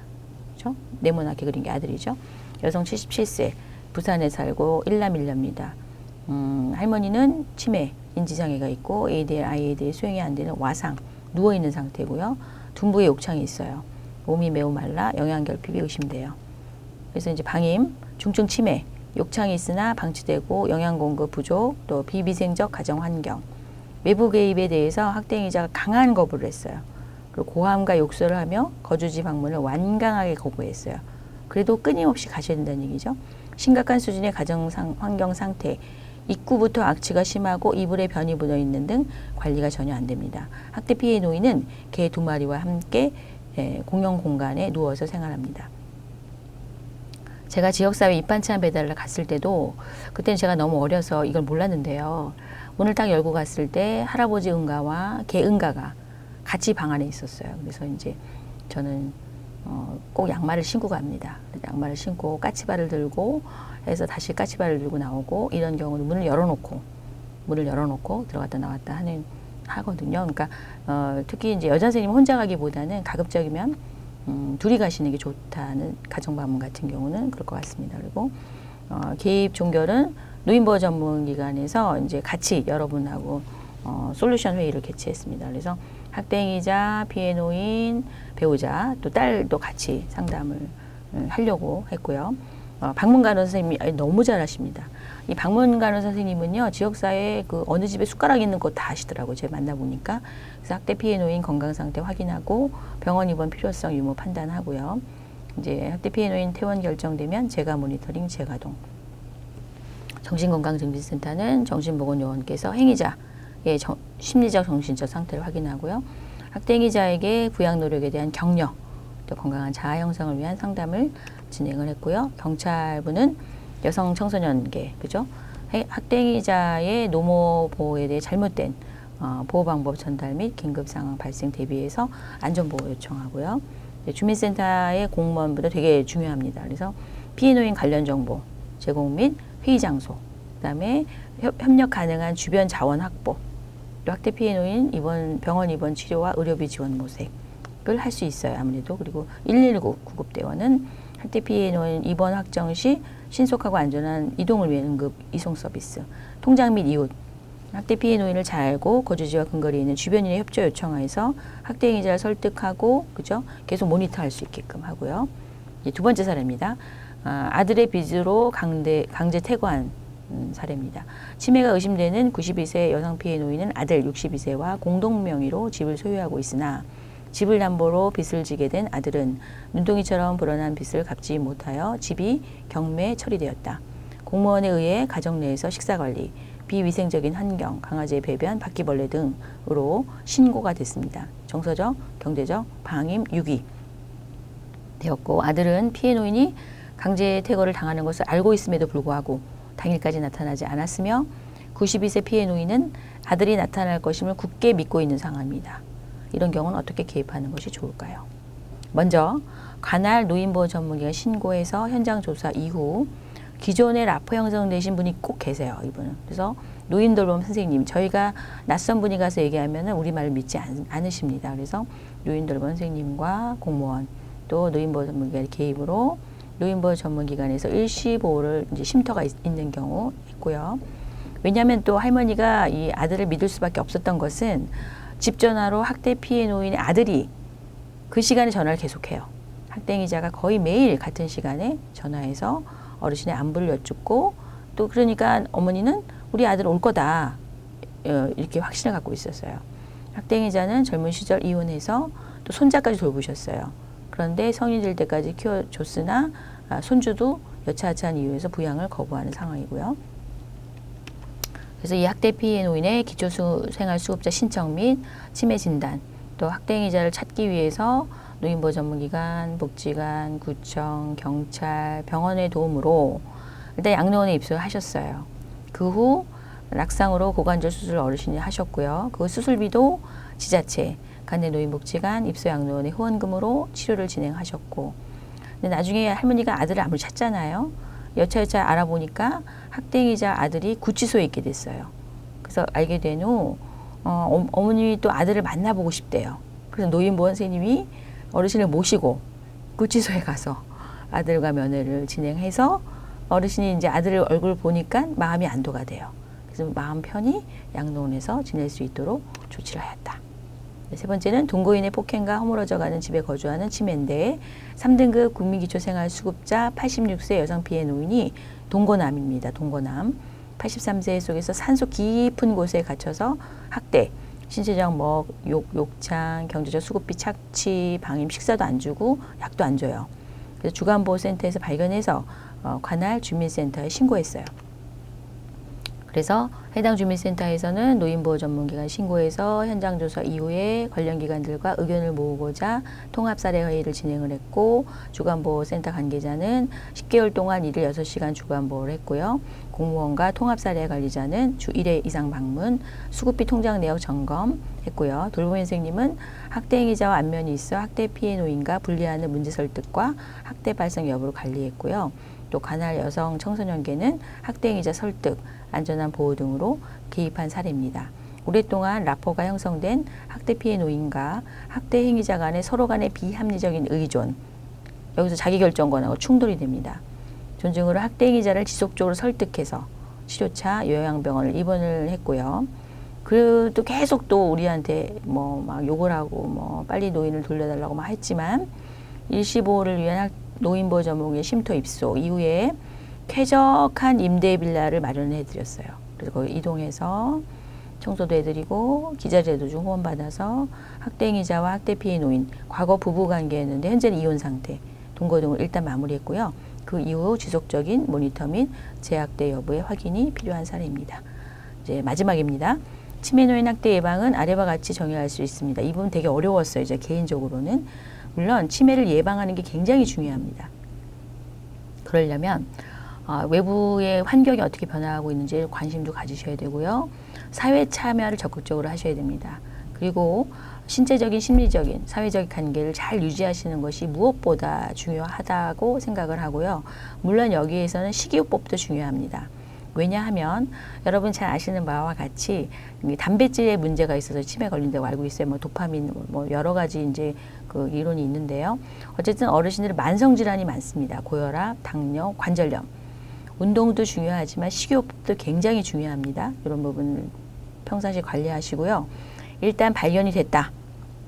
그렇죠? 네모나게 그린 게 아들이죠. 여성 77세. 부산에 살고 일남일녀입니다. 할머니는 치매, 인지장애가 있고 ADL, IADL 수용이 안 되는 와상, 누워있는 상태고요. 둔부에 욕창이 있어요. 몸이 매우 말라 영양결핍이 의심돼요. 그래서 이제 방임, 중증 치매, 욕창이 있으나 방치되고 영양공급 부족, 또 비위생적 가정환경, 외부 개입에 대해서 학대행위자가 강한 거부를 했어요. 그리고 고함과 욕설을 하며 거주지 방문을 완강하게 거부했어요. 그래도 끊임없이 가셔야 된다는 얘기죠. 심각한 수준의 가정 환경 상태, 입구부터 악취가 심하고 이불에 변이 묻어 있는 등 관리가 전혀 안 됩니다. 학대 피해 노인은 개 2마리와 함께 공용 공간에 누워서 생활합니다. 제가 지역사회 입반찬 배달을 갔을 때도 그때는 제가 너무 어려서 이걸 몰랐는데요. 문을 딱 열고 갔을 때 할아버지 응가와 개 응가가 같이 방 안에 있었어요. 그래서 이제 저는 꼭 양말을 신고 갑니다. 양말을 신고 까치발을 들고 해서 다시 까치발을 들고 나오고 이런 경우는 문을 열어놓고 들어갔다 나왔다 하거든요. 그러니까 특히 이제 여자 선생님 혼자 가기보다는 가급적이면 둘이 가시는 게 좋다는 가정방문 같은 경우는 그럴 것 같습니다. 그리고 개입 종결은 노인보호 전문기관에서 이제 같이 여러분하고 솔루션 회의를 개최했습니다. 그래서 학대행위자, 피해 노인, 배우자, 또 딸도 같이 상담을 하려고 했고요. 방문간호 선생님이 너무 잘하십니다. 이 방문간호 선생님은요, 지역사회에 그 어느 집에 숟가락 있는 거 다 아시더라고요. 제가 만나보니까. 그래서 학대 피해 노인 건강 상태 확인하고 병원 입원 필요성 유무 판단하고요. 이제 학대 피해 노인 퇴원 결정되면 재가 모니터링, 재가동. 정신건강증진센터는 정신보건요원께서 행위자의 심리적, 정신적 상태를 확인하고요. 학대 행위자에게 부양 노력에 대한 격려, 또 건강한 자아 형성을 위한 상담을 진행을 했고요. 경찰부는 여성 청소년계, 그죠? 학대 행위자의 노모 보호에 대해 잘못된 보호 방법 전달 및 긴급 상황 발생 대비해서 안전보호 요청하고요. 주민센터의 공무원부도 되게 중요합니다. 그래서 피해 노인 관련 정보 제공 및 회의 장소, 그다음에 협력 가능한 주변 자원 확보, 또 학대 피해 노인 병원 입원 치료와 의료비 지원 모색을 할 수 있어요. 아무래도. 그리고 119 구급대원은 학대 피해 노인 입원 확정 시 신속하고 안전한 이동을 위한 응급 이송 서비스, 통장 및 이웃, 학대 피해 노인을 잘 알고 거주지와 근거리에 있는 주변인의 협조 요청하여서 학대 행위자를 설득하고, 그죠? 계속 모니터할 수 있게끔 하고요. 두 번째 사례입니다. 아들의 빚으로 강제 퇴거한 사례입니다. 치매가 의심되는 92세 여성 피해 노인은 아들 62세와 공동 명의로 집을 소유하고 있으나 집을 담보로 빚을 지게 된 아들은 눈덩이처럼 불어난 빚을 갚지 못하여 집이 경매 처리되었다. 공무원에 의해 가정 내에서 식사관리, 비위생적인 환경, 강아지의 배변, 바퀴벌레 등으로 신고가 됐습니다. 정서적, 경제적, 방임, 유기 되었고, 아들은 피해 노인이 강제 퇴거를 당하는 것을 알고 있음에도 불구하고 당일까지 나타나지 않았으며 92세 피해 노인은 아들이 나타날 것임을 굳게 믿고 있는 상황입니다. 이런 경우는 어떻게 개입하는 것이 좋을까요? 먼저 관할 노인보호 전문기관 신고해서 현장 조사 이후 기존에 라포 형성되신 분이 꼭 계세요. 이분은. 그래서 노인돌봄 선생님, 저희가 낯선 분이 가서 얘기하면 우리 말을 믿지 않으십니다. 그래서 노인돌봄 선생님과 공무원 또 노인보호 전문기관의 개입으로 노인보호 전문기관에서 일시보호를 이제 쉼터가 있는 경우 있고요. 왜냐하면 또 할머니가 이 아들을 믿을 수밖에 없었던 것은 집 전화로 학대 피해 노인의 아들이 그 시간에 전화를 계속해요. 학대 행위자가 거의 매일 같은 시간에 전화해서 어르신의 안부를 여쭙고, 또 그러니까 어머니는 우리 아들 올 거다 이렇게 확신을 갖고 있었어요. 학대 행위자는 젊은 시절 이혼해서 또 손자까지 돌보셨어요. 그런데 성인 될 때까지 키워줬으나 손주도 여차하차한 이유에서 부양을 거부하는 상황이고요. 그래서 이 학대 피해 노인의 기초생활수급자 신청 및 치매 진단, 또 학대 행위자를 찾기 위해서 노인보호 전문기관, 복지관, 구청, 경찰, 병원의 도움으로 일단 양로원에 입소를 하셨어요. 그 후 낙상으로 고관절 수술을 어르신이 하셨고요. 그 수술비도 지자체, 간내노인복지관, 입소양로원의 후원금으로 치료를 진행하셨고, 근데 나중에 할머니가 아들을 아무리 찾잖아요. 여차여차 알아보니까 학대 행위자 아들이 구치소에 있게 됐어요. 그래서 알게 된 후 어머님이 또 아들을 만나보고 싶대요. 그래서 노인보호 선생님이 어르신을 모시고 구치소에 가서 아들과 면회를 진행해서 어르신이 이제 아들의 얼굴을 보니까 마음이 안도가 돼요. 그래서 마음 편히 양로원에서 지낼 수 있도록 조치를 하였다. 세 번째는 동거인의 폭행과 허물어져가는 집에 거주하는 치매인데 3등급 국민기초생활수급자 86세 여성 피해 노인이 동거남입니다. 동거남. 83세 속에서 산소 깊은 곳에 갇혀서 학대, 신체적 먹, 욕창, 경제적 수급비 착취, 방임, 식사도 안 주고 약도 안 줘요. 그래서 주간보호센터에서 발견해서 관할 주민센터에 신고했어요. 그래서 해당 주민센터에서는 노인보호 전문기관 신고해서 현장 조사 이후에 관련 기관들과 의견을 모으고자 통합사례 회의를 진행을 했고, 주간보호센터 관계자는 10개월 동안 일일 6시간 주간보호를 했고요. 공무원과 통합사례 관리자는 주 1회 이상 방문, 수급비 통장 내역 점검했고요. 돌봄 선생님은 학대 행위자와 안면이 있어 학대 피해 노인과 분리하는 문제 설득과 학대 발생 여부를 관리했고요. 또 관할 여성 청소년계는 학대 행위자 설득, 안전한 보호 등으로 개입한 사례입니다. 오랫동안 라포가 형성된 학대 피해 노인과 학대 행위자 간의 서로 간의 비합리적인 의존, 여기서 자기결정권하고 충돌이 됩니다. 존중으로 학대 행위자를 지속적으로 설득해서 치료차 요양병원을 입원을 했고요. 그래도 계속 또 우리한테 뭐 막 욕을 하고 뭐 빨리 노인을 돌려달라고 막 했지만 일시보호를 위한 노인보호 전문의 쉼터 입소 이후에 쾌적한 임대 빌라를 마련해 드렸어요. 그래서 거기 이동해서 청소도 해드리고 기자재도 좀 후원받아서 학대 행위자와 학대 피해 노인 과거 부부 관계였는데 현재는 이혼 상태 동거동을 일단 마무리했고요. 그 이후 지속적인 모니터 및 재학대 여부의 확인이 필요한 사례입니다. 이제 마지막입니다. 치매 노인 학대 예방은 아래와 같이 정의할 수 있습니다. 이 부분 되게 어려웠어요. 이제 개인적으로는. 물론 치매를 예방하는 게 굉장히 중요합니다. 그러려면 외부의 환경이 어떻게 변화하고 있는지 관심도 가지셔야 되고요. 사회 참여를 적극적으로 하셔야 됩니다. 그리고 신체적인, 심리적인, 사회적 관계를 잘 유지하시는 것이 무엇보다 중요하다고 생각을 하고요. 물론 여기에서는 식이요법도 중요합니다. 왜냐하면 여러분 잘 아시는 바와 같이 단백질에 문제가 있어서 치매 걸린다고 알고 있어요. 뭐 도파민, 뭐 여러 가지 이제 그 이론이 있는데요. 어쨌든 어르신들은 만성 질환이 많습니다. 고혈압, 당뇨, 관절염. 운동도 중요하지만 식이요법도 굉장히 중요합니다. 이런 부분을 평상시에 관리하시고요. 일단 발견이 됐다.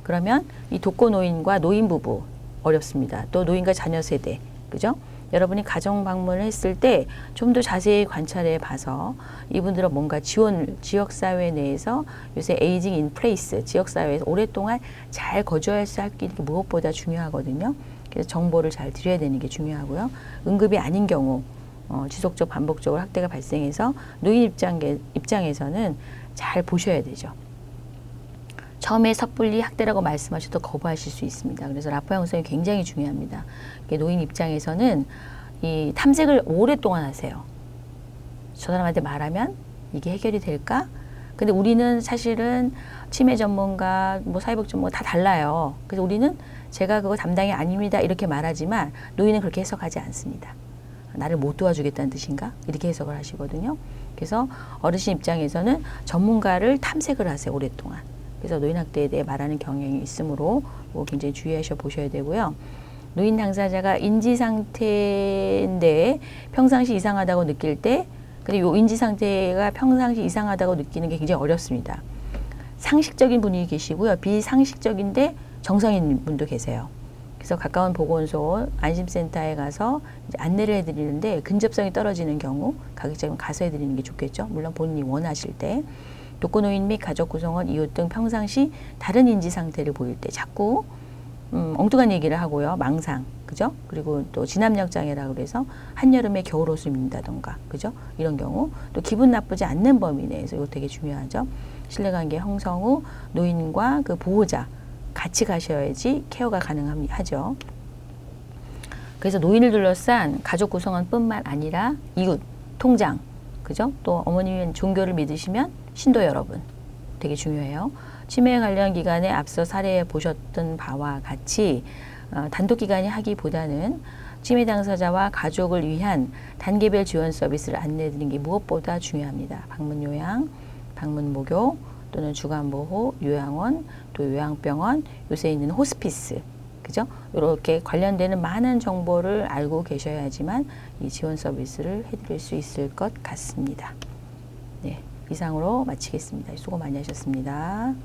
그러면 이 독거노인과 노인 부부 어렵습니다. 또 노인과 자녀 세대, 그죠? 여러분이 가정 방문을 했을 때 좀 더 자세히 관찰해 봐서 이분들은 뭔가 지역사회 내에서 요새 에이징 인 플레이스, 지역사회에서 오랫동안 잘 거주할 수 있는 게 무엇보다 중요하거든요. 그래서 정보를 잘 드려야 되는 게 중요하고요. 응급이 아닌 경우 지속적 반복적으로 학대가 발생해서 노인 입장에서는 잘 보셔야 되죠. 처음에 섣불리 학대라고 말씀하셔도 거부하실 수 있습니다. 그래서 라포 형성이 굉장히 중요합니다. 노인 입장에서는 이 탐색을 오랫동안 하세요. 저 사람한테 말하면 이게 해결이 될까? 근데 우리는 사실은 치매 전문가, 뭐 사회복 전문가 다 달라요. 그래서 우리는 제가 그거 담당이 아닙니다. 이렇게 말하지만 노인은 그렇게 해석하지 않습니다. 나를 못 도와주겠다는 뜻인가? 이렇게 해석을 하시거든요. 그래서 어르신 입장에서는 전문가를 탐색을 하세요. 오랫동안. 그래서 노인학대에 대해 말하는 경향이 있으므로 굉장히 주의하셔 보셔야 되고요. 노인 당사자가 인지 상태인데 평상시 이상하다고 느낄 때, 근데 이 인지 상태가 평상시 이상하다고 느끼는 게 굉장히 어렵습니다. 상식적인 분이 계시고요. 비상식적인데 정상인 분도 계세요. 그래서 가까운 보건소, 안심센터에 가서 이제 안내를 해드리는데 근접성이 떨어지는 경우 가급적이면 가서 해드리는 게 좋겠죠. 물론 본인이 원하실 때. 독거노인 및 가족 구성원, 이웃 등 평상시 다른 인지 상태를 보일 때 자꾸 엉뚱한 얘기를 하고요. 망상, 그죠? 그리고 또 진압력 장애라고 그래서 한여름에 겨울옷을 입는다던가, 그죠? 이런 경우 또 기분 나쁘지 않는 범위 내에서 이거 되게 중요하죠. 신뢰관계 형성 후 노인과 그 보호자 같이 가셔야지 케어가 가능하죠. 그래서 노인을 둘러싼 가족 구성원뿐만 아니라 이웃, 통장, 그죠? 또 어머님이 종교를 믿으시면 신도 여러분 되게 중요해요. 치매 관련 기간에 앞서 사례에 보셨던 바와 같이 단독 기간이 하기보다는 치매 당사자와 가족을 위한 단계별 지원 서비스를 안내해드리는 게 무엇보다 중요합니다. 방문 요양, 방문 목욕 또는 주간 보호, 요양원, 또 요양병원, 요새 있는 호스피스, 그죠? 이렇게 관련되는 많은 정보를 알고 계셔야지만 이 지원 서비스를 해드릴 수 있을 것 같습니다. 네, 이상으로 마치겠습니다. 수고 많이 하셨습니다.